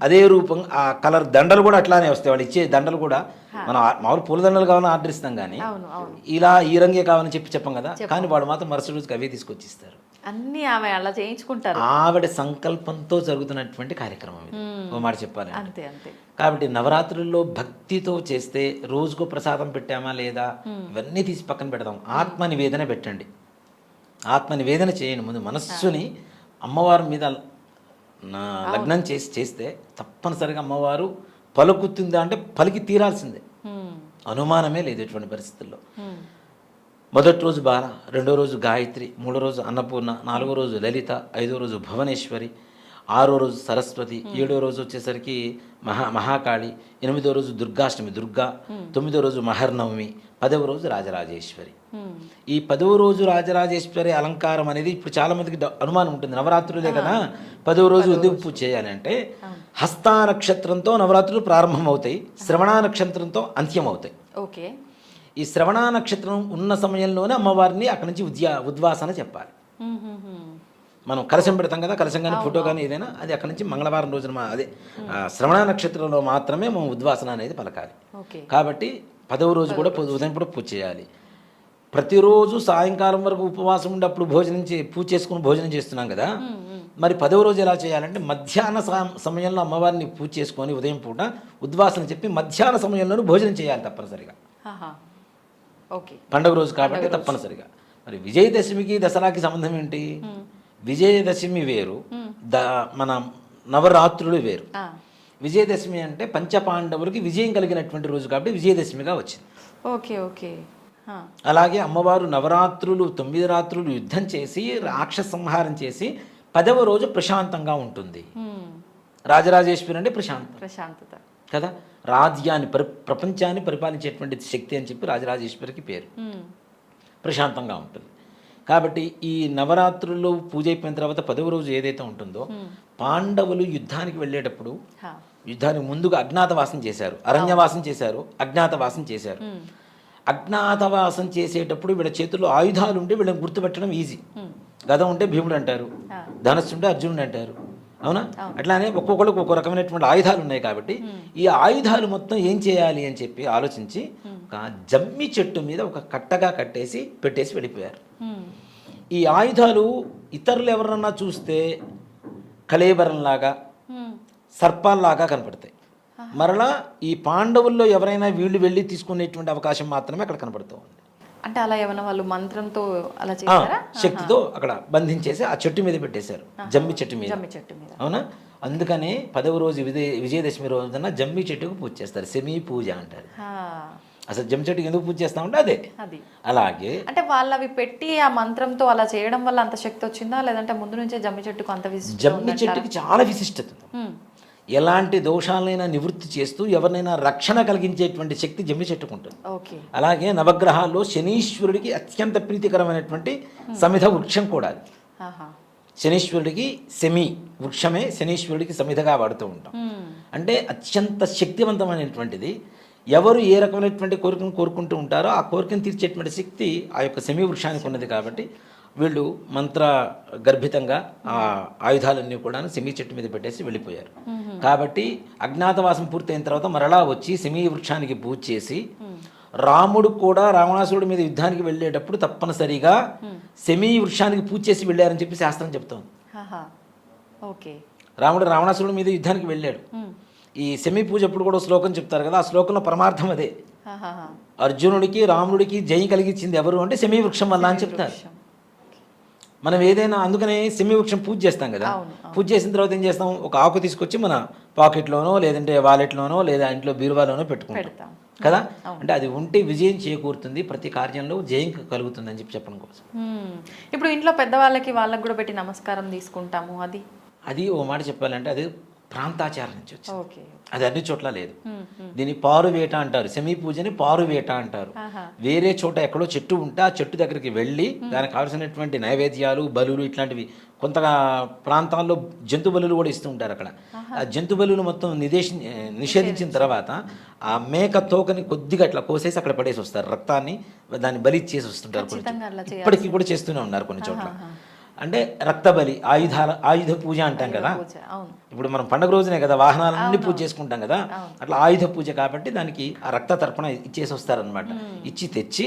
అదే రూపం, ఆ కలర్ దండలు కూడా అట్లానే వస్తాయి. వాళ్ళు ఇచ్చే దండలు కూడా మనం మామూలు పూల దండలు కావాలని ఆర్డర్ ఇస్తాం, కానీ ఇలా ఈ రంగే కావాలని చెప్పాం కదా, కానీ వాడు మాత్రం మరుసటి రోజుకి అవే తీసుకొచ్చి ఇస్తారు.
అన్ని ఆమె అలా చేయించుకుంటారు.
ఆవిడ సంకల్పంతో జరుగుతున్నటువంటి కార్యక్రమం ఇది, ఓ మాట చెప్పాలి.
అంతే అంతే.
కాబట్టి నవరాత్రుల్లో భక్తితో చేస్తే, రోజుకో ప్రసాదం పెట్టామా లేదా ఇవన్నీ తీసి పక్కన పెడదాం. ఆత్మ నివేదన పెట్టండి, ఆత్మ నివేదన చేయండి. ముందు మనస్సుని అమ్మవారి మీద లగ్నం చేస్తే తప్పనిసరిగా అమ్మవారు పలుకుతుందా అంటే పలికి తీరాల్సిందే, అనుమానమే లేదు ఎటువంటి పరిస్థితుల్లో. మొదటి రోజు బాల, రెండో రోజు గాయత్రి, మూడో రోజు అన్నపూర్ణ, నాలుగో రోజు లలిత, ఐదో రోజు భువనేశ్వరి, ఆరో రోజు సరస్వతి, ఏడో రోజు వచ్చేసరికి మహాకాళి, ఎనిమిదో రోజు దుర్గాష్టమి దుర్గా, తొమ్మిదో రోజు మహర్నవమి, 10వ రోజు రాజరాజేశ్వరి. ఈ 10వ రోజు రాజరాజేశ్వరి అలంకారం అనేది ఇప్పుడు చాలా మందికి అనుమానం ఉంటుంది, నవరాత్రులే కదా 10వ రోజు ఎందుకు పూజ చేయాలి అంటే, హస్తా నక్షత్రంతో నవరాత్రులు ప్రారంభమవుతాయి, శ్రవణ నక్షత్రంతో అంత్యమవుతాయి.
ఓకే.
ఈ శ్రవణ నక్షత్రం ఉన్న సమయంలోనే అమ్మవారిని అక్కడి నుంచి ఉద్వాసన చెప్పాలి. మనం కలశం పెడతాం కదా, కలశం కానీ ఫోటో కానీ ఏదైనా, అది అక్కడి నుంచి మంగళవారం రోజున అదే శ్రవణ నక్షత్రంలో మాత్రమే మనం ఉద్వాసన అనేది పలకాలి. కాబట్టి 10వ రోజు కూడా ఉదయం పూట పూజ చేయాలి. ప్రతిరోజు సాయంకాలం వరకు ఉపవాసం ఉండి అప్పుడు పూజ చేసుకుని భోజనం చేస్తున్నాం కదా, మరి 10వ రోజు ఎలా చేయాలంటే, మధ్యాహ్న సమయంలో అమ్మవారిని పూజ చేసుకొని ఉదయం పూట ఉద్వాసన చెప్పి మధ్యాహ్న సమయంలోనూ భోజనం చేయాలి తప్పనిసరిగా. పండుగ రోజు కాబట్టి తప్పనిసరిగా. మరి విజయదశమికి దసరాకి సంబంధం ఏంటి? విజయదశమి వేరు, మన నవరాత్రులు వేరు. విజయదశమి అంటే పంచపాండవులకి విజయం కలిగినటువంటి రోజు కాబట్టి విజయదశమిగా వచ్చింది.
Okay okay.
అలాగే అమ్మవారు నవరాత్రులు 9 రాత్రులు యుద్ధం చేసి రాక్షస సంహారం చేసి 10వ రోజు ప్రశాంతంగా ఉంటుంది. రాజరాజేశ్వరి అంటే ప్రశాంతత కదా, రాజ్యాన్ని ప్రపంచాన్ని పరిపాలించేటువంటి శక్తి అని చెప్పి రాజరాజేశ్వరికి పేరు. ప్రశాంతంగా ఉంటుంది. కాబట్టి ఈ నవరాత్రుల్లో పూజ అయిపోయిన తర్వాత 10వ రోజు ఏదైతే ఉంటుందో, పాండవులు యుద్ధానికి వెళ్ళేటప్పుడు యుద్ధానికి ముందుగా అజ్ఞాతవాసం చేశారు, అరణ్యవాసం చేశారు, అజ్ఞాతవాసం చేశారు. అజ్ఞాతవాసం చేసేటప్పుడు వీళ్ళ చేతుల్లో ఆయుధాలు ఉంటే వీళ్ళని గుర్తుపెట్టడం ఈజీ. గద ఉంటే భీముడు అంటారు, ధనస్సు ఉంటే అర్జునుడు అంటారు, అవునా? అట్లానే ఒక్కొక్కరికి ఒక్కొక్క రకమైనటువంటి ఆయుధాలు ఉన్నాయి. కాబట్టి ఈ ఆయుధాలు మొత్తం ఏం చేయాలి అని చెప్పి ఆలోచించి ఒక జమ్మి చెట్టు మీద ఒక కట్టగా పెట్టేసి వెళ్ళిపోయారు. ఈ ఆయుధాలు ఇతరులు ఎవరన్నా చూస్తే కళేబరంలాగా, సర్పాల్లాగా కనపడతాయి. మరలా ఈ పాండవుల్లో ఎవరైనా వీళ్ళు వెళ్ళి తీసుకునేటువంటి అవకాశం మాత్రమే అక్కడ కనపడుతూ ఉంది.
అంటే అలా ఏమైనా వాళ్ళు మంత్రంతో అలా చేశారా?
శక్తితో అక్కడ బంధించేసి ఆ చెట్టు మీద పెట్టేశారు, జమ్మి చెట్టు మీద. అవునా? అందుకనే 10వ రోజు విజయదశమి రోజున జమ్మి చెట్టుకు పూజ చేస్తారు, సెమీ పూజ అంటారు. అసలు జమ్మి చెట్టుకి ఎందుకు పూజ చేస్తామంటే అదే. అలాగే
అంటే వాళ్ళు అవి పెట్టి ఆ మంత్రంతో అలా చేయడం వల్ల అంత శక్తి వచ్చిందా, లేదంటే ముందు నుంచే జమ్మి చెట్టుకు అంత విశిష్టత?
జమ్మి చెట్టుకి చాలా విశిష్టత. ఎలాంటి దోషాలైనా నివృత్తి చేస్తూ ఎవరినైనా రక్షణ కలిగించేటువంటి శక్తి జమ్మి చెట్టుకు ఉంటుంది. అలాగే నవగ్రహాల్లో శనీశ్వరుడికి అత్యంత ప్రీతికరమైనటువంటి సమిధ వృక్షం కూడా. శనీశ్వరుడికి సెమి వృక్షమే శనీశ్వరుడికి సమిధగా వాడుతూ ఉంటాం. అంటే అత్యంత శక్తివంతమైనటువంటిది. ఎవరు ఏ రకమైనటువంటి కోరికను కోరుకుంటూ ఉంటారో ఆ కోరికను తీర్చేటువంటి శక్తి ఆ యొక్క సెమి వృక్షానికి ఉన్నది. కాబట్టి వీళ్ళు మంత్ర గర్భితంగా ఆ ఆయుధాలన్నీ కూడా సెమీ చెట్టు మీద పెట్టేసి వెళ్ళిపోయారు. కాబట్టి అజ్ఞాతవాసం పూర్తయిన తర్వాత మరలా వచ్చి సెమీ వృక్షానికి పూజ చేసి, రాముడు కూడా రావణాసురుడి మీద యుద్ధానికి వెళ్ళేటప్పుడు తప్పనిసరిగా సెమీ వృక్షానికి పూజ చేసి వెళ్ళారని చెప్పి శాస్త్రం చెప్తోంది. రాముడు రావణాసురుడి మీద యుద్ధానికి వెళ్ళాడు. ఈ సెమీ పూజ అప్పుడు కూడా శ్లోకం చెప్తారు కదా, ఆ శ్లోకంలో పరమార్థం అదే. అర్జునుడికి రాముడికి జయం కలిగించింది ఎవరు అంటే సెమీ వృక్షం వల్ల అని చెప్తారు. మనం ఏదైనా అందుకనే సెమీ వృక్షం పూజ చేస్తాం కదా, పూజ చేసిన తర్వాత ఏం చేస్తాం, ఒక ఆకు తీసుకొచ్చి మన పాకెట్లోనో లేదంటే వాలెట్లోనో లేదా ఇంట్లో బీరువాలోనో పెట్టుకుంటాం కదా. అంటే అది ఉంటే విజయం చేకూరుతుంది, ప్రతి కార్యంలో జయం కలుగుతుంది అని చెప్పడం కోసం.
ఇప్పుడు ఇంట్లో పెద్దవాళ్ళకి వాళ్ళకి కూడా పెట్టి నమస్కారం తీసుకుంటాము. అది
ఓ మాట చెప్పాలంటే అది ప్రాంతాచారం నుంచి వచ్చింది.
ఓకే.
అది అన్ని చోట్ల లేదు. దీన్ని పారువేట అంటారు, సెమీ పూజని పారువేట అంటారు. వేరే చోట ఎక్కడో చెట్టు ఉంటే ఆ చెట్టు దగ్గరికి వెళ్ళి దానికి కావాల్సినటువంటి నైవేద్యాలు, బలులు ఇట్లాంటివి కొంత ప్రాంతాల్లో జంతు బలులు కూడా ఇస్తూ ఉంటారు. అక్కడ ఆ జంతు బలులు మొత్తం నిషేధించిన తర్వాత ఆ మేక తోకని కొద్దిగా అట్లా కోసేసి అక్కడ పడేసి వస్తారు, రక్తాన్ని దాన్ని బలి చేసి వస్తుంటారు. ఇప్పటికీ కూడా చేస్తూనే ఉన్నారు కొన్ని చోట్ల. అంటే రక్తబలి, ఆయుధ పూజ అంటాం కదా. ఇప్పుడు మనం పండుగ రోజునే కదా వాహనాలన్నీ పూజ చేసుకుంటాం కదా, అట్లా ఆయుధ పూజ కాబట్టి దానికి ఆ రక్త తర్పణ ఇచ్చేసి వస్తారనమాట. ఇచ్చి తెచ్చి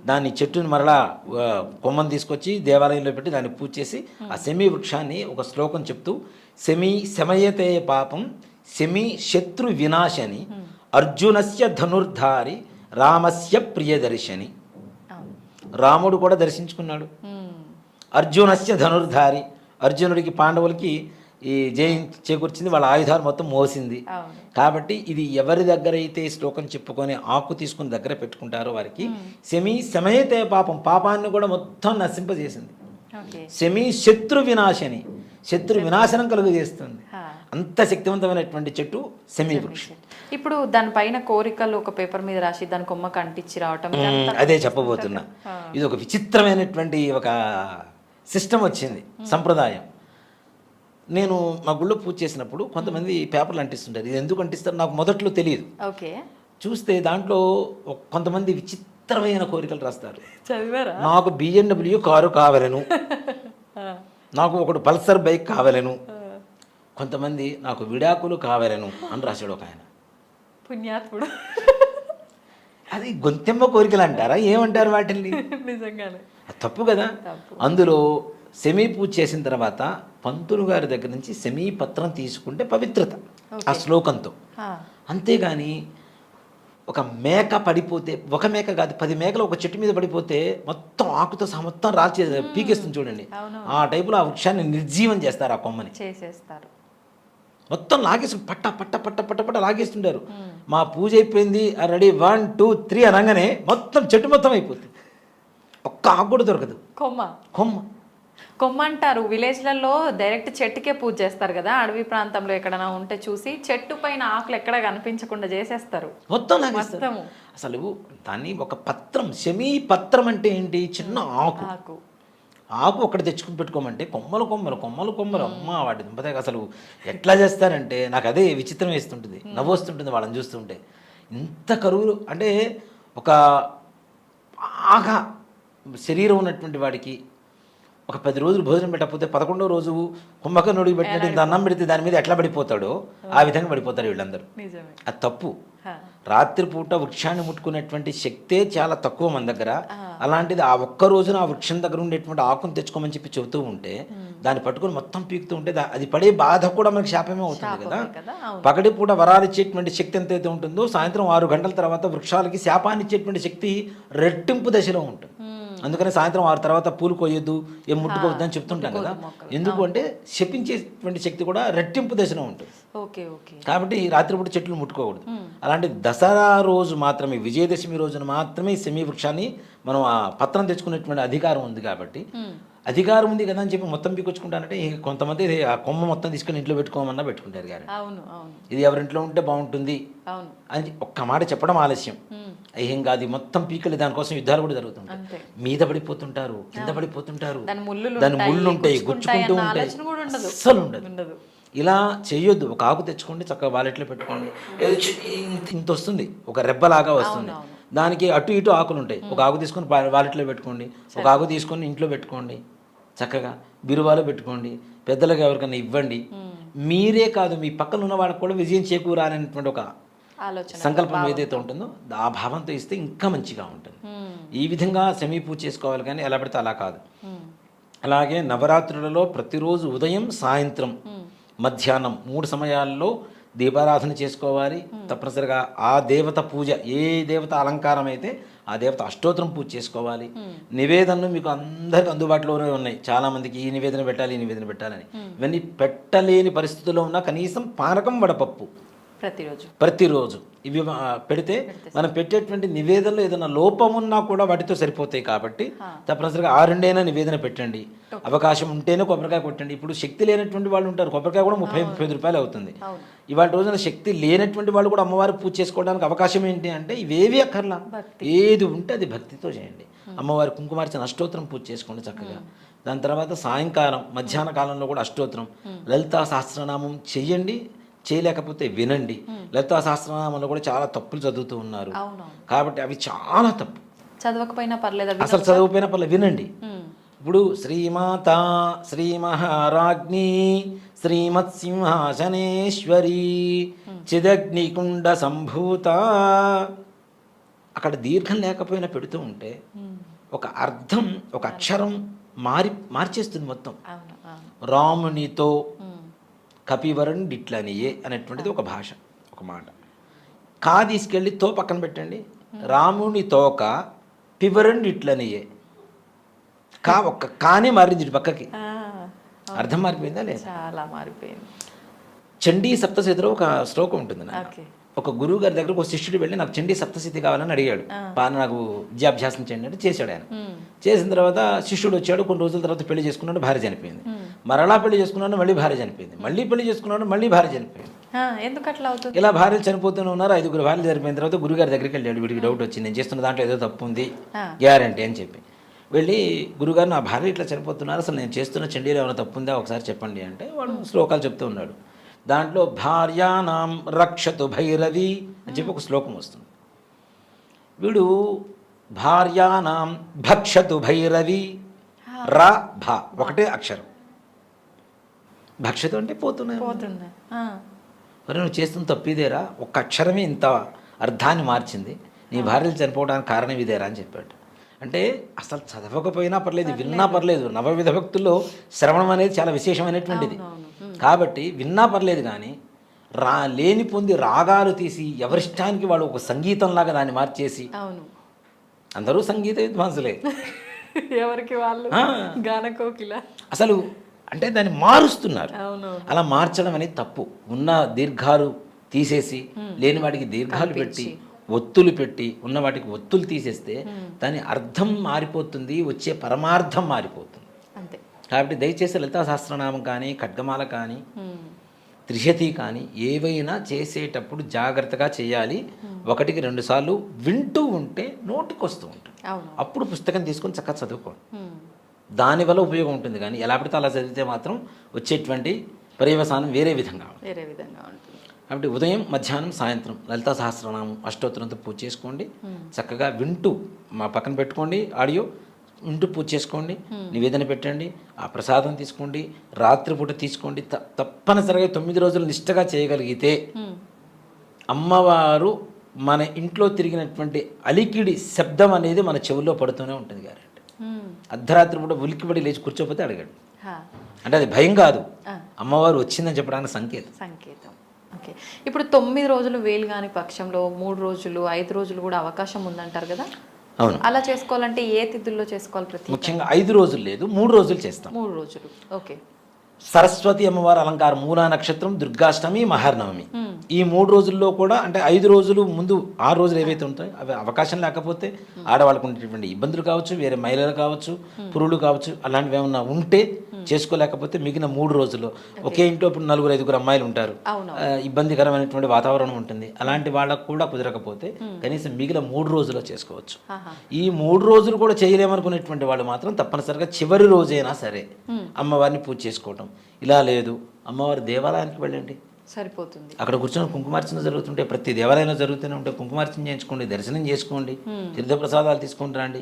దాన్ని చెట్టుని మరలా కొమ్మని తీసుకొచ్చి దేవాలయంలో పెట్టి దాన్ని పూజ చేసి ఆ సెమీ వృక్షాన్ని ఒక శ్లోకం చెప్తూ శమయతే పాపం సెమీ శత్రు వినాశని అర్జునస్య ధనుర్ధారి రామస్య ప్రియదర్శని. రాముడు కూడా దర్శించుకున్నాడు. అర్జునస్య ధనుర్ధారి, అర్జునుడికి పాండవులకి ఈ జయం చేకూర్చింది, వాళ్ళ ఆయుధాలు మొత్తం మోసింది. కాబట్టి ఇది ఎవరి దగ్గర అయితే శ్లోకం చెప్పుకొని ఆకు తీసుకుని దగ్గర పెట్టుకుంటారో వారికి శమయతే పాపం, పాపాన్ని కూడా మొత్తం నశింపజేసింది. శమీ శత్రు వినాశని, శత్రు వినాశనం కలుగజేస్తుంది. అంత శక్తివంతమైనటువంటి చెట్టు సెమీ వృక్షం.
ఇప్పుడు దానిపైన కోరికలు ఒక పేపర్ మీద రాసి దాని కొమ్మకు అంటించి రావటం,
అదే చెప్పబోతున్నా. ఇది ఒక విచిత్రమైనటువంటి ఒక సిస్టమ్ వచ్చింది, సంప్రదాయం. నేను మా గుళ్ళో పూజ చేసినప్పుడు కొంతమంది పేపర్లు అంటిస్తుంటారు. ఇది ఎందుకు అంటిస్తారు నాకు మొదట్లో తెలియదు.
ఓకే.
చూస్తే దాంట్లో కొంతమంది విచిత్రమైన కోరికలు రాస్తారు.
చదివారా?
నాకు BMW కారు కావాలను, నాకు ఒకటి పల్సర్ బైక్ కావాలను, కొంతమంది నాకు విడాకులు కావాలను అని రాశాడు ఒక ఆయన.
పుణ్యాత్ముడు.
అది గొంతెమ్మ కోరికలు అంటారా, ఏమంటారు వాటిని?
నిజంగానే
తప్పు కదా. అందులో సెమీ పూజ చేసిన తర్వాత పంతులు గారి దగ్గర నుంచి సెమీ పత్రం తీసుకుంటే పవిత్రత ఆ శ్లోకంతో. అంతేగాని ఒక మేక పడిపోతే, ఒక మేక కాదు 10 మేకలు ఒక చెట్టు మీద పడిపోతే మొత్తం ఆకుతో సహా మొత్తం రాల్చే పీకేస్తుంది చూడండి. ఆ టైపులో ఆ వృక్షాన్ని నిర్జీవం చేస్తారు, ఆ కొమ్మని చేసేస్తారు, మొత్తం లాగేసి పట్ట పట్ట పట్ట పట్ట పట్ట లాగేస్తుంటారు. మా పూజ అయిపోయింది, రెడీ 1 2 3 అనగానే మొత్తం చెట్టు మొత్తం అయిపోతుంది, ఒక్క ఆకు కూడా దొరకదు. కొమ్మ కొమ్మ
కొమ్మ అంటారు. విలేజ్లలో డైరెక్ట్ చెట్టుకే పూజ చేస్తారు కదా, అడవి ప్రాంతంలో ఎక్కడైనా ఉంటే చూసి చెట్టు పైన ఆకులు ఎక్కడ కనిపించకుండా చేసేస్తారు,
మొత్తం లాగేస్తారు. అసలు దాన్ని ఒక పత్రం, సెమీ పత్రం అంటే ఏంటి, చిన్న ఆకు ఆకు ఒకటి తెచ్చుకుని పెట్టుకోమంటే కొమ్మలు కొమ్మలు కొమ్మలు కొమ్మలు, అమ్మ వాటి దుంపతే అసలు ఎట్లా చేస్తారంటే నాకు అదే విచిత్రం వేస్తుంటుంది, నవ్వు వస్తుంటుంది వాళ్ళని చూస్తుంటే. ఇంత కరువులు అంటే ఒక బాగా శరీరం ఉన్నటువంటి వాడికి ఒక 10 రోజులు భోజనం పెట్టకపోతే 11వ రోజు కుంభకర్ణుడికి పెట్టినట్టు అన్నం పెడితే దాని మీద ఎట్లా పడిపోతాడో ఆ విధంగా పడిపోతారు వీళ్ళందరూ. అది తప్పు. రాత్రిపూట వృక్షాన్ని ముట్టుకునేటువంటి శక్తే చాలా తక్కువ మన దగ్గర. అలాంటిది ఆ ఒక్క రోజున ఆ వృక్షం దగ్గర ఉండేటువంటి ఆకును తెచ్చుకోమని చెప్పి చెబుతూ ఉంటే దాన్ని పట్టుకుని మొత్తం పీకుతూ ఉంటే అది పడే బాధ కూడా మనకి శాపమే అవుతుంది కదా. పగటి పూట వరాలు ఇచ్చేటువంటి శక్తి ఎంతైతే ఉంటుందో సాయంత్రం 6 గంటల తర్వాత వృక్షాలకి శాపాన్ని ఇచ్చేటువంటి శక్తి రెట్టింపు దశలో ఉంటుంది. అందుకని సాయంత్రం 6 తర్వాత పూలు కోయొద్దు, ఏం ముట్టుకోవద్దు అని చెప్తుంటాం కదా. ఎందుకు అంటే శపించేటువంటి శక్తి కూడా రెట్టింపు దశలో ఉంటుంది. కాబట్టి రాత్రిపూట చెట్లు ముట్టుకోకూడదు. అలాంటి దసరా రోజు మాత్రమే, విజయదశమి రోజున మాత్రమే సెమీ వృక్షాన్ని మనం ఆ పత్రం తెచ్చుకునేటువంటి అధికారం ఉంది. కాబట్టి అధికారం ఉంది కదా అని చెప్పి మొత్తం పీకొచ్చుకుంటానంటే కొంతమంది ఆ కొమ్మ మొత్తం తీసుకుని ఇంట్లో పెట్టుకోమన్నా పెట్టుకుంటారు. కానీ ఇది ఎవరింట్లో ఉంటే బాగుంటుంది అని ఒక్క మాట చెప్పడం ఆలస్యం. ఏం కాదు, మొత్తం పీకలు దానికోసం యుద్ధాలు కూడా జరుగుతుంటాయి. మీద పడిపోతుంటారు, కింద పడిపోతుంటారు, దాని ముళ్ళు ఉంటాయి, గుచ్చుకుంటూ ఉంటాయి, అస్సలు ఉండదు. ఇలా చేయొద్దు. ఒక ఆకు తెచ్చుకోండి, చక్కగా వాలెట్లో పెట్టుకోండి, ఇంత వస్తుంది, ఒక రెబ్బలాగా వస్తుంది, దానికి అటు ఇటు ఆకులు ఉంటాయి. ఒక ఆకు తీసుకొని వాలెట్లో పెట్టుకోండి, ఒక ఆకు తీసుకొని ఇంట్లో పెట్టుకోండి, చక్కగా బిరువాలో పెట్టుకోండి, పెద్దలకు ఎవరికైనా ఇవ్వండి. మీరే కాదు, మీ పక్కన ఉన్న వాళ్ళకి కూడా విజయం చేకూరాలనేటువంటి ఒక సంకల్పం ఏదైతే ఉంటుందో ఆ భావంతో ఇస్తే ఇంకా మంచిగా ఉంటుంది. ఈ విధంగా సెమీ పూజ చేసుకోవాలి, కానీ ఎలా పడితే అలా కాదు. అలాగే నవరాత్రులలో ప్రతిరోజు ఉదయం, సాయంత్రం, మధ్యాహ్నం 3 సమయాల్లో దీపారాధన చేసుకోవాలి. తప్పనిసరిగా ఆ దేవత పూజ, ఏ దేవత అలంకారం అయితే ఆ దేవత అష్టోత్తరం పూజ చేసుకోవాలి. నివేదనలు మీకు అందరికి అందుబాటులోనే ఉన్నాయి. చాలామందికి ఈ నివేదన పెట్టాలి, ఈ నివేదన పెట్టాలని. ఇవన్నీ పెట్టలేని పరిస్థితుల్లో ఉన్న కనీసం పానకం, వడపప్పు ప్రతిరోజు ఇవి పెడితే మనం పెట్టేటువంటి నివేదనలో ఏదైనా లోపం ఉన్నా కూడా వాటితో సరిపోతాయి కాబట్టి తప్పనిసరిగా 6 నివేదన పెట్టండి. అవకాశం ఉంటేనే కొబ్బరికాయ కొట్టండి. ఇప్పుడు శక్తి లేనటువంటి వాళ్ళు ఉంటారు, కొబ్బరికాయ కూడా 30-35 రూపాయలు అవుతుంది. ఇవాళ రోజున శక్తి లేనటువంటి వాళ్ళు కూడా అమ్మవారి పూజ చేసుకోవడానికి అవకాశం ఏంటి అంటే ఇవేవి అక్కర్లా, ఏది ఉంటే అది భక్తితో చేయండి. అమ్మవారి కుంకుమార్చన అష్టోత్తరం పూజ చేసుకోండి చక్కగా. దాని తర్వాత సాయంకాలం మధ్యాహ్న కాలంలో కూడా అష్టోత్తరం లలితా సహస్రనామం చెయ్యండి. చేయలేకపోతే వినండి. లలితా సహస్రనామంలో కూడా చాలా తప్పులు చదువుతూ ఉన్నారు కాబట్టి అవి చాలా తప్పు.
చదవకపోయినా పర్లేదు,
అసలు చదవకపోయినా పర్లేదు, వినండి. ఇప్పుడు శ్రీమాత శ్రీ మహారాజ్ఞి శ్రీమత్ సింహాసనేశ్వరి చిదగ్నికుండ సంభూత, అక్కడ దీర్ఘం లేకపోయినా పెడుతూ ఉంటే ఒక అర్థం, ఒక అక్షరం మార్చేస్తుంది మొత్తం. రామునితో కపివరణ్ డిట్లనియే అనేటువంటిది ఒక భాష, ఒక మాట. కా తీసుకెళ్ళి తో పక్కన పెట్టండి. రాముని తోక పివరణ్ డిట్లనియే, కా ఒక్క కానే మారింది పక్కకి, అర్థం మారిపోయిందా లేదా?
చాలా మారిపోయింది.
చండీ సప్తశతిలో ఒక శ్లోకం ఉంటుంది. ఒక గురువు గారి దగ్గరకు ఒక శిష్యుడు వెళ్ళి నాకు చండీ సప్తశతి కావాలని అడిగాడు. నాకు విద్యాభ్యాసం చేయండి అంటే చేశాడు ఆయన. చేసిన తర్వాత శిష్యుడు వచ్చాడు, కొన్ని రోజుల తర్వాత పెళ్లి చేసుకున్నాడు, భార్య చనిపోయింది. మరలా పెళ్లి చేసుకున్నాడు, మళ్ళీ భార్య చనిపోయింది. మళ్ళీ పెళ్లి చేసుకున్నాడు, మళ్ళీ భార్య చనిపోయింది.
ఎందుకు అట్లా అవుతుంది? ఇలా
భార్యలు చనిపోతూనే ఉన్నారు. 5 భార్యలు చనిపోయిన తర్వాత గురుగారి దగ్గరికి వెళ్ళాడు. వీడికి డౌట్ వచ్చింది, నేను చేస్తున్న దాంట్లో ఏదో తప్పు ఉంది, గ్యారంటీ అని చెప్పి వెళ్ళి గురుగారు నా భార్య ఇట్లా చనిపోతున్నారు, అసలు నేను చేస్తున్న చండీలో ఏమైనా తప్పు ఉందా ఒకసారి చెప్పండి అంటే వాడు శ్లోకాలు చెప్తూ ఉన్నాడు. దాంట్లో భార్యానాం రక్షతు భైరవి అని చెప్పి ఒక శ్లోకం వస్తుంది. వీడు భార్యానాం భక్షతు భైరవి రా భా ఒకటే అక్షరం, భక్షతు అంటే పోతున్నా. మరి నువ్వు చేస్తున్న తప్పిదేరా, ఒక్క అక్షరమే ఇంత అర్థాన్ని మార్చింది, నీ భార్యలు చనిపోవడానికి కారణం ఇదేరా అని చెప్పాడు. అంటే అసలు చదవకపోయినా పర్లేదు, విన్నా పర్లేదు. నవవిధ భక్తుల్లో శ్రవణం అనేది చాలా విశేషమైనటువంటిది కాబట్టి విన్నా పర్లేదు. కానీ లేని పొంది రాగాలు తీసి ఎవరిష్టానికి వాళ్ళు ఒక సంగీతంలాగా దాన్ని మార్చేసి, అందరూ సంగీత విద్వాంసులే,
ఎవరికి వాళ్ళు గానకోకిల,
అసలు అంటే దాన్ని మారుస్తున్నారు. అలా మార్చడం అనేది తప్పు. ఉన్న దీర్ఘాలు తీసేసి లేని వాటికి దీర్ఘాలు పెట్టి ఒత్తులు పెట్టి ఉన్న వాటికి ఒత్తులు తీసేస్తే దాని అర్థం మారిపోతుంది, వచ్చే పరమార్థం మారిపోతుంది.
అంతే.
కాబట్టి దయచేసి లలితా సహస్రనామం కానీ ఖడ్గమాల కానీ త్రిశతి కానీ ఏవైనా చేసేటప్పుడు జాగ్రత్తగా చేయాలి. 1-2 సార్లు వింటూ ఉంటే నోటికి వస్తూ ఉంటుంది. అప్పుడు పుస్తకం తీసుకొని చక్కగా చదువుకోండి, దానివల్ల ఉపయోగం ఉంటుంది. కానీ ఎలా పడితే అలా చదివితే మాత్రం వచ్చేటువంటి పర్యవసానం వేరే విధంగా ఉంటుంది. కాబట్టి ఉదయం మధ్యాహ్నం సాయంత్రం లలితా సహస్రనామం అష్టోత్తరంతో పూజ చేసుకోండి. చక్కగా వింటూ మా పక్కన పెట్టుకోండి, ఆడియో వింటూ పూజ చేసుకోండి, నివేదన పెట్టండి, ఆ ప్రసాదం తీసుకోండి, రాత్రిపూట తీసుకోండి. తప్పనిసరిగా 9 రోజులు నిష్టగా చేయగలిగితే అమ్మవారు మన ఇంట్లో తిరిగినటువంటి అలికిడి శబ్దం అనేది మన చెవుల్లో పడుతూనే ఉంటుంది. గ్యారెంటీ. అర్ధరాత్రి పూట ఉలిక్కిపడి లేచి కూర్చోపోతే అడగండి, అంటే అది భయం కాదు, అమ్మవారు వచ్చిందని చెప్పడానికి సంకేతం.
ఓకే. ఇప్పుడు 9 రోజులు వేలు కాని పక్షంలో 3 రోజులు 5 రోజులు కూడా అవకాశం ఉందంటారు కదా?
అవును.
అలా చేసుకోవాలంటే ఏ తిథుల్లో చేసుకోవాలి?
ముఖ్యంగా 5 రోజులు లేదు, 3 రోజులు చేస్తాం.
3 రోజులు. ఓకే.
సరస్వతి అమ్మవారి అలంకారం, మూలా నక్షత్రం, దుర్గాష్టమి, మహర్నవమి, ఈ 3 రోజుల్లో కూడా అంటే 5 రోజులు ముందు 6 రోజులు ఏవైతే ఉంటాయో అవి అవకాశం లేకపోతే ఆడవాళ్ళకు ఉండేటువంటి ఇబ్బందులు కావచ్చు, వేరే మహిళలు కావచ్చు, పురులు కావచ్చు, అలాంటివి ఏమన్నా ఉంటే చేసుకోలేకపోతే మిగిలిన 3 రోజుల్లో ఒకే ఇంట్లో ఇప్పుడు 4-5 అమ్మాయిలు ఉంటారు, ఇబ్బందికరమైనటువంటి వాతావరణం ఉంటుంది. అలాంటి వాళ్ళకు కూడా కుదరకపోతే కనీసం మిగిలిన 3 రోజుల్లో చేసుకోవచ్చు. ఈ 3 రోజులు కూడా చేయలేమనుకునేటువంటి వాళ్ళు మాత్రం తప్పనిసరిగా చివరి రోజైనా సరే అమ్మవారిని పూజ చేసుకోవటం. ఇలా లేదు, అమ్మవారి దేవాలయానికి వెళ్ళండి, సరిపోతుంది. అక్కడ కూర్చొని కుంకుమార్చన జరుగుతుంటే, ప్రతి దేవాలయంలో జరుగుతూనే ఉంటే కుంకుమార్చన చేయించుకోండి, దర్శనం చేసుకోండి, తీర్థప్రసాదాలు తీసుకొని రండి.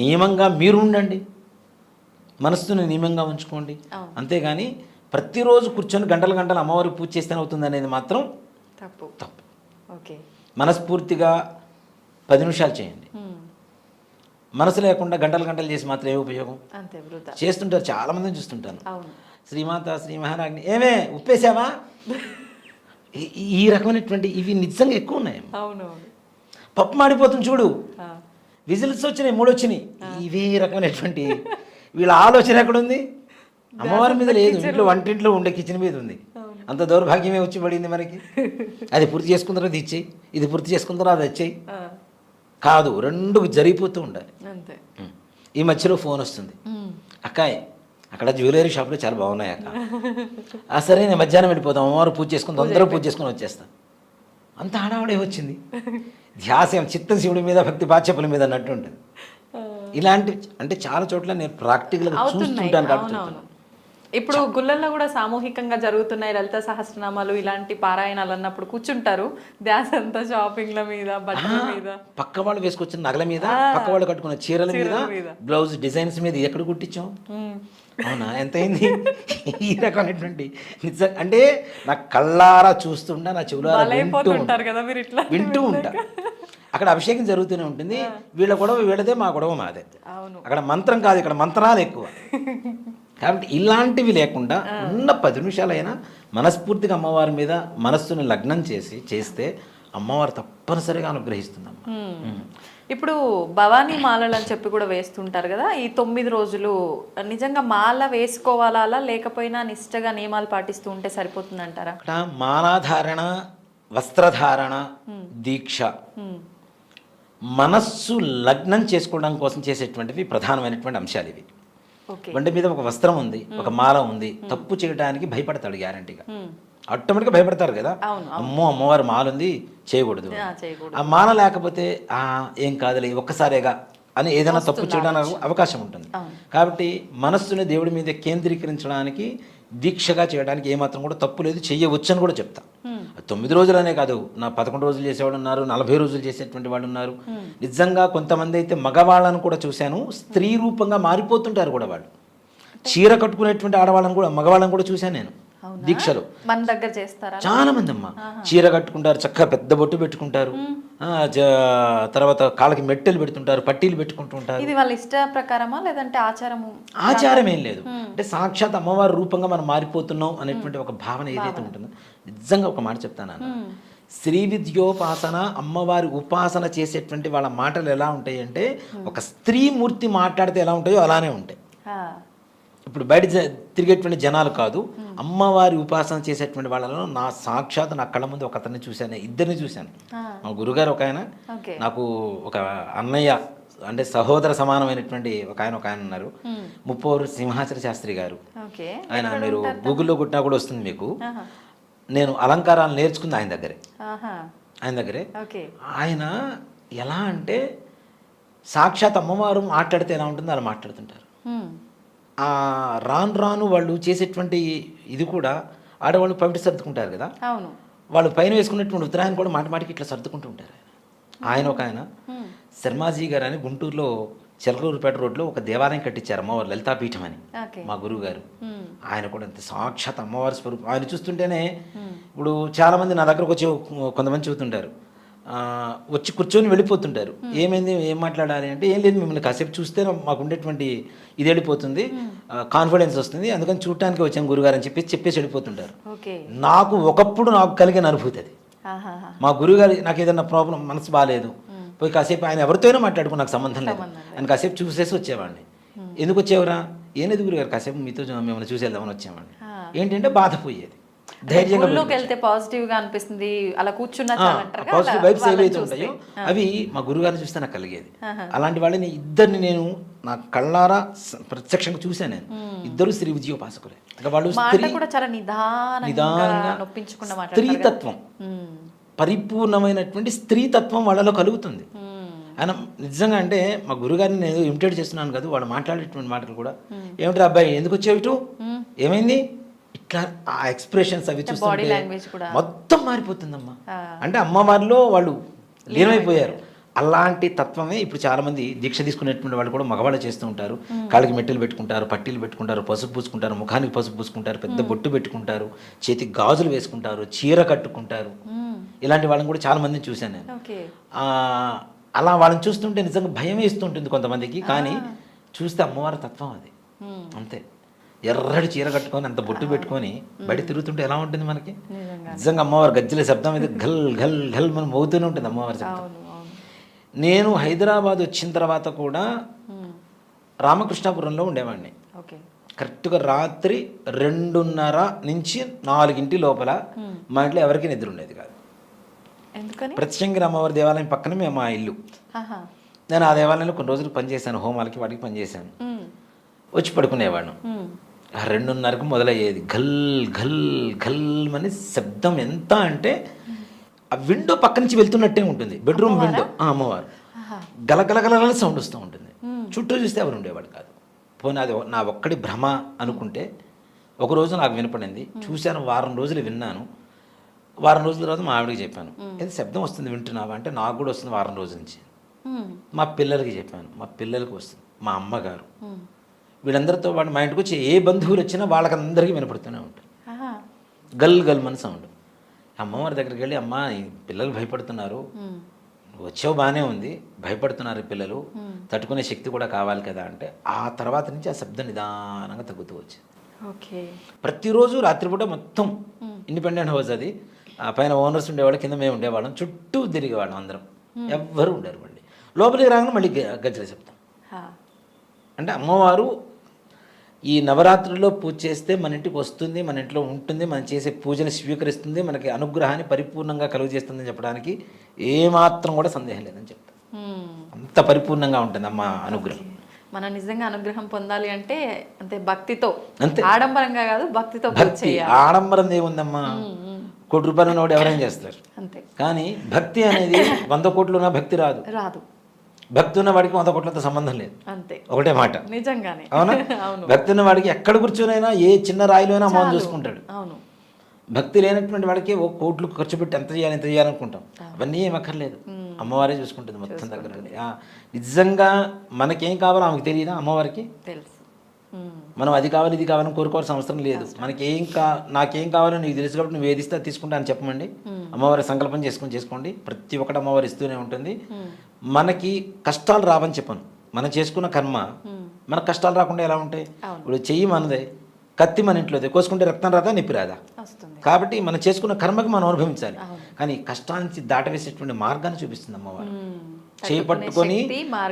నియమంగా మీరు ఉండండి, మనస్సుని నియమంగా ఉంచుకోండి. అంతేగాని ప్రతిరోజు కూర్చొని గంటలు అమ్మవారికి పూజ చేస్తేనే అవుతుంది అనేది మాత్రం తప్పు. ఓకే. మనస్ఫూర్తిగా 10 నిమిషాలు చేయండి, మనసు లేకుండా గంటలు చేసి మాత్రం ఏ ఉపయోగం? చేస్తుంటారు, చాలా మందిని చూస్తుంటాను. శ్రీమాత శ్రీ మహారాజ్ని ఏమే ఉప్పేసావా, ఈ రకమైనటువంటి ఇవి నిజంగా ఎక్కువ ఉన్నాయి. పప్పు మాడిపోతుంది చూడు, విజిల్స్ వచ్చినాయి, 3 వచ్చినాయి, ఇవే రకమైనటువంటి వీళ్ళ ఆలోచన ఎక్కడుంది? అమ్మవారి మీద లేదు, ఇంట్లో వంటింట్లో ఉండే కిచెన్ మీద ఉంది. అంత దౌర్భాగ్యమే వచ్చి పడింది మనకి. అది పూర్తి చేసుకున్న తర్వాత ఇచ్చేయి, ఇది పూర్తి చేసుకున్న తర్వాత అది వచ్చేయి కాదు, రెండు జరిగిపోతూ ఉండాలి.
అంతే.
ఈ మధ్యలో ఫోన్ వస్తుంది, అక్కాయ్ అక్కడ జ్యువెలరీ షాప్లో చాలా బాగున్నాయి అక్క, సరే నేను మధ్యాహ్నం వెళ్ళిపోతాం, అమ్మవారు పూజ చేసుకుని తొందరగా పూజ చేసుకుని వచ్చేస్తాను. అంత హడావుడే వచ్చింది, ధ్యాసం చిత్తం శివుడి మీద, భక్తి బాధ్యపల మీద అన్నట్టు ఉంటుంది. ఇలాంటి అంటే చాలా చోట్ల నేను ప్రాక్టికల్గా చూస్తుంటాను కాబట్టి చెప్తున్నాను.
ఇప్పుడు గుళ్ళల్లో కూడా సామూహికంగా జరుగుతున్నాయి లలిత సహస్రనామాలు, ఇలాంటి పారాయణాలు అన్నప్పుడు కూర్చుంటారు, ధ్యాస అంతా షాపింగ్ల మీద, బట్టల మీద,
పక్క వాళ్ళు వేసుకొచ్చిన నగల మీద, పక్క వాళ్ళు కట్టుకున్న చీరల మీద, బ్లౌజ్ డిజైన్స్ మీద ఎక్కడ కుట్టించాం, అవునా ఎంత అయింది. ఈ రకమైనటువంటి నిజం అంటే నా కళ్ళారా చూస్తుంటా, నా చెవులారా వింటూ ఉంటా. అక్కడ అభిషేకం జరుగుతూనే ఉంటుంది, వీళ్ళ గొడవ వీళ్ళదే, మా గొడవ మాదే. అక్కడ మంత్రం కాదు, ఇక్కడ మంత్రాలు ఎక్కువ. కాబట్టి ఇలాంటివి లేకుండా ఉన్న 10 నిమిషాలైనా మనస్ఫూర్తిగా అమ్మవారి మీద మనస్సుని లగ్నం చేస్తే అమ్మవారు తప్పనిసరిగా అనుగ్రహిస్తుందమ్మా.
ఇప్పుడు భవానీ మాలలు అని చెప్పి కూడా వేస్తుంటారు కదా, ఈ 9 రోజులు నిజంగా మాల వేసుకోవాలా లేకపోయినా నిష్టగా నియమాలు పాటిస్తూ ఉంటే సరిపోతుందంటారా?
అక్కడ మాలాధారణ, వస్త్రధారణ, దీక్ష, మనస్సు లగ్నం చేసుకోవడం కోసం చేసేటువంటివి ప్రధానమైనటువంటి అంశాలు ఇవి. బండి మీద ఒక వస్త్రం ఉంది, ఒక మాల ఉంది, తప్పు చేయడానికి భయపడతాడు గ్యారంటీగా, ఆటోమేటిక్గా భయపడతారు కదా, అమ్మో అమ్మవారి మాల ఉంది చేయకూడదు, ఆ మాల లేకపోతే ఏం కాదులే ఒక్కసారిగా అని ఏదైనా తప్పు చేయడానికి అవకాశం ఉంటుంది. కాబట్టి మనస్సుని దేవుడి మీద కేంద్రీకరించడానికి, దీక్షగా చేయడానికి ఏమాత్రం కూడా తప్పు లేదు, చెయ్యవచ్చు అని కూడా చెప్తా. 9 రోజులనే కాదు, నా 11 రోజులు చేసేవాడు ఉన్నారు, 40 రోజులు చేసేటువంటి వాళ్ళు ఉన్నారు. నిజంగా కొంతమంది అయితే మగవాళ్ళను కూడా చూశాను, స్త్రీ రూపంగా మారిపోతుంటారు కూడా వాళ్ళు. చీర కట్టుకునేటువంటి ఆడవాళ్ళని కూడా, మగవాళ్ళని కూడా చూశాను నేను దీక్షలో.
మన దగ్గర చేస్తారా? చాలా
మంది అమ్మ చీర కట్టుకుంటారు, చక్కగా పెద్ద బొట్టు పెట్టుకుంటారు, తర్వాత కాళ్ళకి మెట్టెలు పెడుతుంటారు, పట్టీలు పెట్టుకుంటుంటారు.
ఇది వాళ్ళ ఇష్ట ప్రకారమా లేదంటే ఆచారము?
ఆచారం ఏం లేదు, అంటే సాక్షాత్ అమ్మవారి రూపంగా మనం మారిపోతున్నాం అనేటువంటి ఒక భావన ఏదైతే ఉంటుందో. నిజంగా ఒక మాట చెప్తాను, శ్రీ విద్యోపాసన, అమ్మవారి ఉపాసన చేసేటువంటి వాళ్ళ మాటలు ఎలా ఉంటాయి అంటే, ఒక స్త్రీ మూర్తి మాట్లాడితే ఎలా ఉంటాయో అలానే ఉంటాయి. ఇప్పుడు బయట తిరిగేటువంటి జనాలు కాదు, అమ్మవారి ఉపాసన చేసేటువంటి వాళ్ళలో నా సాక్షాత్ నా కళ్ళ ముందు ఒక అతన్ని చూశాను, ఇద్దరిని చూశాను. మా గురుగారు ఒక ఆయన, నాకు ఒక అన్నయ్య అంటే సహోదర సమానమైనటువంటి ఒక ఆయన ఉన్నారు, ముప్పోరు సింహాచల శాస్త్రి గారు. ఆయన మీరు గూగుల్లో కొట్టినా కూడా వస్తుంది మీకు. నేను అలంకారాలు నేర్చుకుంది ఆయన దగ్గరే. ఆయన ఎలా అంటే సాక్షాత్ అమ్మవారు మాట్లాడితే ఎలా ఉంటుందో అలా మాట్లాడుతుంటారు. రాను వాళ్ళు చేసేటువంటి ఇది కూడా, ఆడవాళ్ళు పవిటి సర్దుకుంటారు కదా, వాళ్ళు పైన వేసుకున్నటువంటి ఉత్తరాయణ కూడా మాటికి ఇట్లా సర్దుకుంటూ ఉంటారు. ఆయన ఒక ఆయన శర్మాజీ గారు అని గుంటూరులో చిలకలూరుపేట రోడ్లో ఒక దేవాలయం కట్టించారు, అమ్మవారు లలితాపీఠం అని, మా గురువు గారు. ఆయన కూడా అంతే సాక్షాత్ అమ్మవారి స్వరూపం. ఆయన చూస్తుంటేనే ఇప్పుడు చాలామంది నా దగ్గరకు వచ్చి కొంతమంది చెబుతుంటారు, వచ్చి కూర్చొని వెళ్ళిపోతుంటారు. ఏమైంది, ఏం మాట్లాడాలి అంటే, ఏం లేదు మిమ్మల్ని కాసేపు చూస్తే మాకు ఉండేటువంటి ఇది వెళ్ళిపోతుంది, కాన్ఫిడెన్స్ వస్తుంది, అందుకని చూడటానికి వచ్చాను గురుగారు అని చెప్పేసి వెళ్ళిపోతుంటారు. నాకు ఒకప్పుడు నాకు కలిగిన అనుభూతి అది. మా గురుగారు నాకు ఏదైనా ప్రాబ్లం, మనసు బాగాలేదు, పోయి కాసేపు ఆయన ఎవరితోనో మాట్లాడుకుని నాకు సంబంధం లేదు, ఆయన కాసేపు చూసేసి వచ్చేవాడిని. ఎందుకు వచ్చేవరా, ఏం లేదు గురుగారు కాసేపు మీతో మిమ్మల్ని చూసి వెళ్దామని వచ్చేవాడిని. ఏంటంటే బాధ పోయేది, ధైర్యంగా
వెళ్తే పాజిటివ్ గా అనిపిస్తుంది, అలా కూర్చున్నా
పాజిటివ్ వైబ్స్ ఏవైతే ఉంటాయో అవి మా గురుగారిని చూస్తే నాకు కలిగేది. అలాంటి వాళ్ళని ఇద్దరిని నేను నా కళ్ళారా ప్రత్యక్షంగా చూశాను. నేను ఇద్దరు శ్రీ విజయోపాసకులే. వాళ్ళు నిదానంగా స్త్రీతత్వం, పరిపూర్ణమైనటువంటి స్త్రీతత్వం వాళ్ళలో కలుగుతుంది. ఆయన నిజంగా అంటే మా గురుగారిని నేను ఇమిటేట్ చేస్తున్నాను కదా, వాళ్ళు మాట్లాడేటువంటి మాటలు కూడా, ఏమిటి అబ్బాయి ఎందుకు వచ్చావు ఇటు, ఏమైంది, ఇట్లా ఆ ఎక్స్ప్రెషన్స్ అవి చూస్తుంటే మొత్తం మారిపోతుందమ్మా. అంటే అమ్మవారిలో వాళ్ళు లీనమైపోయారు. అలాంటి తత్వమే ఇప్పుడు చాలామంది దీక్ష తీసుకునేటువంటి వాళ్ళు కూడా మగవాళ్ళు చేస్తూ ఉంటారు. కాళ్ళకి మెట్టెలు పెట్టుకుంటారు, పట్టీలు పెట్టుకుంటారు, పసుపు పూసుకుంటారు, ముఖానికి పసుపు పూసుకుంటారు, పెద్ద బొట్టు పెట్టుకుంటారు, చేతికి గాజులు వేసుకుంటారు, చీర కట్టుకుంటారు. ఇలాంటి వాళ్ళని కూడా చాలా మందిని చూశాను నేను. అలా వాళ్ళని చూస్తుంటే నిజంగా భయం వేస్తుంటుంది కొంతమందికి, కానీ చూస్తే అమ్మవారి తత్వం అది అంతే. ఎర్రటి చీర కట్టుకొని అంత బొట్టు పెట్టుకొని బయట తిరుగుతుంటే ఎలా ఉంటుంది మనకి, నిజంగా అమ్మవారి గజ్జల శబ్దం అయితే ఘల్ ఘల్ ఘల్ మనం మోగుతూనే ఉంటుంది అమ్మవారి శబ్దం. నేను హైదరాబాద్ వచ్చిన తర్వాత కూడా రామకృష్ణాపురంలో ఉండేవాడిని. కరెక్ట్గా రాత్రి 2:30 నుంచి 4 లోపల మా ఇంట్లో ఎవరికి నిద్ర ఉండేది కాదు.
ఎందుకని?
ప్రత్యంగిరి అమ్మవారి దేవాలయం పక్కన మేము మా ఇల్లు.
ఆహా.
నేను ఆ దేవాలయంలో కొన్ని రోజులు పనిచేశాను, హోమాలకి వాటికి పనిచేశాను. వచ్చి పడుకునేవాడు. ఆ 2:30కు మొదలయ్యేది ఘల్ ఘల్ ఘల్ అని శబ్దం. ఎంత అంటే ఆ విండో పక్క నుంచి వెళ్తున్నట్టే ఉంటుంది, బెడ్రూమ్ విండో. అమ్మవారు గలగలగల సౌండ్ వస్తూ ఉంటుంది. చుట్టూ చూస్తే ఎవరు ఉండేవాడు కాదు. పోనీ అది నా ఒక్కడి భ్రమ అనుకుంటే ఒకరోజు నాకు వినపడింది, చూశాను, వారం రోజులు విన్నాను. వారం రోజుల తర్వాత మా ఆవిడకి చెప్పాను, ఏదో శబ్దం వస్తుంది వింటున్నావా అంటే, నాకు కూడా వస్తుంది వారం రోజుల నుంచి. మా పిల్లలకి చెప్పాను, మా పిల్లలకి వస్తుంది. మా అమ్మగారు వీళ్ళందరితో పాటు మా ఇంటికి వచ్చి ఏ బంధువులు వచ్చినా వాళ్ళకందరికీ వినపడుతూనే ఉంటుంది గల్ గల్ మన సౌండ్. అమ్మవారి దగ్గరికి వెళ్ళి, అమ్మ ఈ పిల్లలు భయపడుతున్నారు, వచ్చావు బాగానే ఉంది, భయపడుతున్నారు ఈ పిల్లలు, తట్టుకునే శక్తి కూడా కావాలి కదా అంటే, ఆ తర్వాత నుంచి ఆ శబ్దం నిదానంగా తగ్గుతూ వచ్చింది.
ఓకే.
ప్రతిరోజు రాత్రిపూట మొత్తం ఇండిపెండెంట్ హౌస్ అది, ఆ పైన ఓనర్స్ ఉండేవాళ్ళు, కింద మేము ఉండేవాళ్ళం, చుట్టూ తిరిగేవాళ్ళం అందరం, ఎవ్వరు ఉండరు. మళ్ళీ లోపలికి రాగానే మళ్ళీ గజ్జల శబ్దం. అంటే అమ్మవారు ఈ నవరాత్రుల్లో పూజ చేస్తే మన ఇంటికి వస్తుంది, మన ఇంట్లో ఉంటుంది, మనం చేసే పూజని స్వీకరిస్తుంది, మనకి అనుగ్రహాన్ని పరిపూర్ణంగా కలుగజేస్తుందని చెప్పడానికి ఏమాత్రం కూడా సందేహం లేదని చెప్తాను. అంత పరిపూర్ణంగా ఉంటుంది అమ్మ అనుగ్రహం.
మనం నిజంగా అనుగ్రహం పొందాలి అంటే అంతే భక్తితో,
అంతే,
ఆడంబరంగా కాదు, భక్తితో.
భక్తి. ఆడంబరం ఏముందమ్మా, ₹1 కోటి ఉన్నవాడు ఎవరైనా చేస్తారు.
అంతే.
కానీ భక్తి అనేది 100 కోట్లు ఉన్న భక్తి రాదు. భక్తి ఉన్న వాడికి 100 కోట్లతో సంబంధం లేదు.
అంతే,
ఒకటే మాట.
నిజంగానే.
అవునా? భక్తి ఉన్న వాడికి ఎక్కడ కూర్చొనైనా ఏ చిన్న రాయిలో అయినా అమ్మని చూసుకుంటాడు.
అవును.
భక్తి లేనటువంటి వాడికి ఓ కోట్లు ఖర్చు పెట్టి ఎంత చేయాలనుకుంటాం. అవన్నీ ఏం అక్కర్లేదు, అమ్మవారే చూసుకుంటుంది మొత్తం దగ్గర. నిజంగా మనకేం కావాలో ఆమెకు తెలియదా? అమ్మవారికి
తెలుసు.
మనం అది కావాలి ఇది కావాలని కోరుకోవాల్సిన అవసరం లేదు. మనకేం నాకేం కావాలో నీకు తెలుసు కాబట్టి నువ్వు ఏది ఇస్తా తీసుకుంటా అని చెప్పమండి. అమ్మవారి సంకల్పం చేసుకోండి. ప్రతి ఒక్కటి అమ్మవారు ఇస్తూనే ఉంటుంది. మనకి కష్టాలు రావని చెప్పను, మనం చేసుకున్న కర్మ మనకు కష్టాలు రాకుండా ఎలా ఉంటాయి? ఇప్పుడు చెయ్యి మనదే, కత్తి మన ఇంట్లోదే, కోసుకుంటే రక్తం రాదా, నొప్పి రాదా? కాబట్టి మనం చేసుకున్న కర్మకి మనం అనుభవించాలి. కానీ కష్టాల నుంచి దాటవేసేటువంటి మార్గాన్ని చూపిస్తుంది అమ్మవారు. చేపట్టుకొని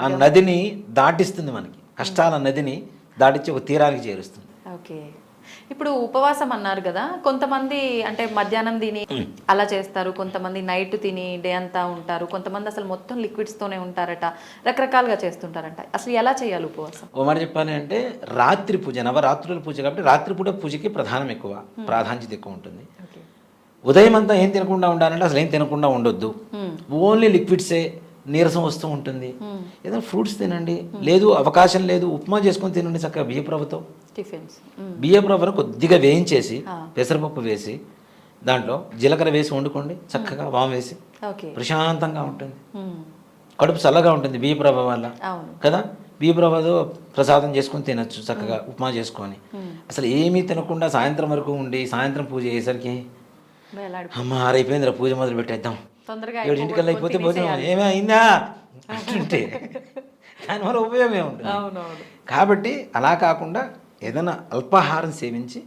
ఆ నదిని దాటిస్తుంది, మనకి కష్టాల నదిని దాటించి ఒక తీరానికి చేరుస్తుంది.
ఓకే. ఇప్పుడు ఉపవాసం అన్నారు కదా, కొంతమంది అంటే మధ్యాహ్నం తిని అలా చేస్తారు, కొంతమంది నైట్ తిని డే అంతా ఉంటారు, కొంతమంది అసలు మొత్తం లిక్విడ్స్తోనే ఉంటారట, రకరకాలుగా చేస్తుంటారట. అసలు ఎలా చేయాలి ఉపవాసం?
ఓ మాట చెప్పాలి అంటే, రాత్రి పూజ, నవరాత్రుల పూజ కాబట్టి రాత్రిపూట పూజకి ప్రాధాన్యత ఎక్కువ ఉంటుంది. ఉదయం అంతా ఏం తినకుండా ఉండాలంటే అసలు ఏం తినకుండా ఉండొద్దు, ఓన్లీ లిక్విడ్సే. నీరసం వస్తూ ఉంటుంది, ఏదైనా ఫ్రూట్స్ తినండి, లేదు అవకాశం లేదు ఉప్మా చేసుకొని తినండి చక్కగా. బియ్యపు రవ్వను కొద్దిగా వేయించేసి పెసరపప్పు వేసి దాంట్లో జీలకర్ర వేసి వండుకోండి చక్కగా, వాము వేసి, ప్రశాంతంగా ఉంటుంది, కడుపు చల్లగా ఉంటుంది బియ్యపు రవ్వ వల్ల కదా. బియ్యపు రవ్వతో ప్రసాదం చేసుకొని తినచ్చు చక్కగా, ఉప్మా చేసుకొని. అసలు ఏమీ తినకుండా సాయంత్రం వరకు ఉండి సాయంత్రం పూజ అయ్యేసరికి అమ్మ అయిపోయిందిరా పూజ మొదలు పెట్టేద్దాం, 7 అయిపోతే భోజనం ఏమే అయిందా అంటుంటే దానివల్ల ఉపయోగం ఏముంటుంది. కాబట్టి అలా కాకుండా ఏదైనా అల్పాహారం సేవించి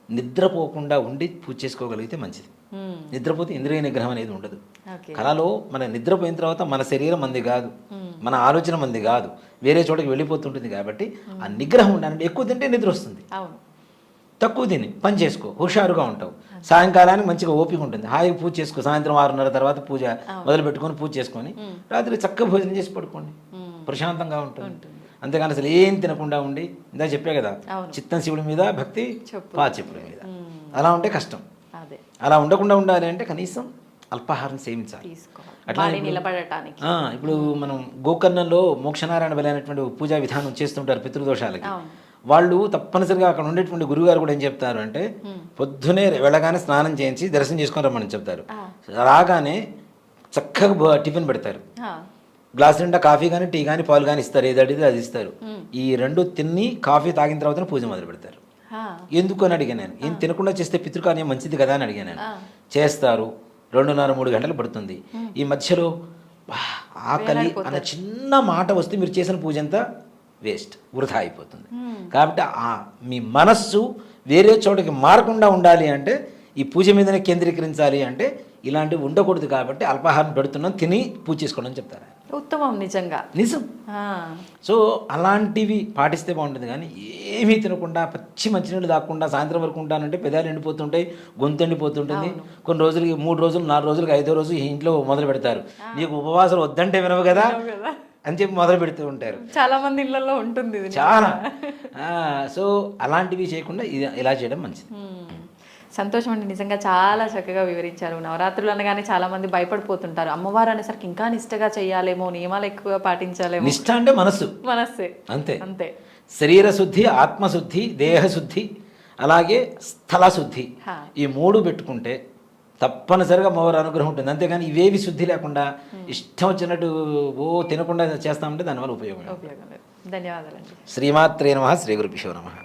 నిద్రపోకుండా ఉండి పూజ చేసుకోగలిగితే మంచిది. నిద్రపోతే ఇంద్రియ నిగ్రహం అనేది ఉండదు. కళలో మన నిద్రపోయిన తర్వాత మన శరీరం మంది కాదు, మన ఆలోచన మంది కాదు, వేరే చోటకి వెళ్ళిపోతుంటుంది. కాబట్టి ఆ నిగ్రహం ఉండాలంటే ఎక్కువ తింటే నిద్ర వస్తుంది, తక్కువ తిని పని చేసుకో, హుషారుగా ఉంటావు. సాయంకాలానికి మంచిగా ఓపిక ఉంటుంది, హాయిగా పూజ చేసుకో. సాయంత్రం 6:30 తర్వాత పూజ మొదలు పెట్టుకొని పూజ చేసుకొని రాత్రి చక్కగా భోజనం చేసి పడుకోండి, ప్రశాంతంగా ఉంటుంది. అంతేగాని అసలు ఏం తినకుండా ఉండి, ఇందా చెప్పే కదా, చిత్తం శివుడి మీద భక్తి పాచిపుడి మీద, అలా ఉంటే కష్టం. అలా ఉండకుండా ఉండాలి అంటే కనీసం అల్పాహారం సేవించాలి. అట్లా ఇప్పుడు మనం గోకర్ణంలో మోక్షనారాయణ బలైనటువంటి పూజా విధానం చేస్తుంటారు పితృదోషాలకి. వాళ్ళు తప్పనిసరిగా అక్కడ ఉండేటువంటి గురువుగారు కూడా ఏం చెప్తారు అంటే, పొద్దునే వెళ్ళగానే స్నానం చేయించి దర్శనం చేసుకొని రమ్మని చెప్తారు. రాగానే చక్కగా టిఫిన్ పెడతారు, గ్లాస్ నిండా కాఫీ కానీ టీ కానీ పాలు కానీ ఇస్తారు, ఏది అడిగితే అది ఇస్తారు. ఈ 2 తిని కాఫీ తాగిన తర్వాత పూజ మొదలు పెడతారు. ఎందుకు అని అడిగాను నేను. ఏం తినకుండా చేస్తే పితృకార్యం మంచిది కదా అని అడిగాను నేను. చేస్తారు, 2.5-3 గంటలు పడుతుంది. ఈ మధ్యలో ఆకలి అన్న చిన్న మాట వస్తే మీరు చేసిన పూజ అంతా వేస్ట్, వృధా అయిపోతుంది. కాబట్టి మీ మనస్సు వేరే చోటకి మారకుండా ఉండాలి అంటే ఈ పూజ మీదనే కేంద్రీకరించాలి అంటే ఇలాంటివి ఉండకూడదు కాబట్టి అల్పాహారం పెడుతున్నాం, తిని పూజ చేసుకోండి అని చెప్తారు.
ఉత్తమం నిజంగా.
నిజం. సో అలాంటివి పాటిస్తే బాగుంటుంది. కానీ ఏమీ తినకుండా పచ్చి మంచినీళ్ళు తాకుండా సాయంత్రం వరకు ఉంటానంటే పెదాలు ఎండిపోతుంటాయి, గొంతు ఎండిపోతుంటుంది. కొన్ని రోజులకి 3 రోజులు 4 రోజులకి 5వ రోజు ఇంట్లో మొదలు పెడతారు, నీకు ఉపవాసాలు వద్దంటే వినవు కదా అని చెప్పి మొదలు పెడుతూ ఉంటారు.
చాలా మంది ఇళ్లలో ఉంటుంది ఇది.
చాలా. సో అలాంటివి చేయకుండా ఇలా చేయడం మంచిది.
సంతోషం అండి, నిజంగా చాలా చక్కగా వివరించారు. నవరాత్రులు అనగానే చాలా మంది భయపడిపోతుంటారు, అమ్మవారు అనేసరికి ఇంకా నిష్టగా చేయాలేమో, నియమాలు ఎక్కువగా పాటించాలేమో.
నిష్ఠ అంటే మనస్సే
అంతే
అంతే. శరీర శుద్ధి, ఆత్మశుద్ధి, దేహశుద్ధి, అలాగే స్థల శుద్ధి, ఈ 3 పెట్టుకుంటే తప్పనిసరిగా అమ్మవారి అనుగ్రహం ఉంటుంది. అంతేగాని ఇవేవి శుద్ధి లేకుండా ఇష్టం వచ్చినట్టు తినకుండా చేస్తామంటే దానివల్ల ఉపయోగం.
ధన్యవాదాలండి.
శ్రీమాత్రే నమః. శ్రీ గురుభ్యో నమః.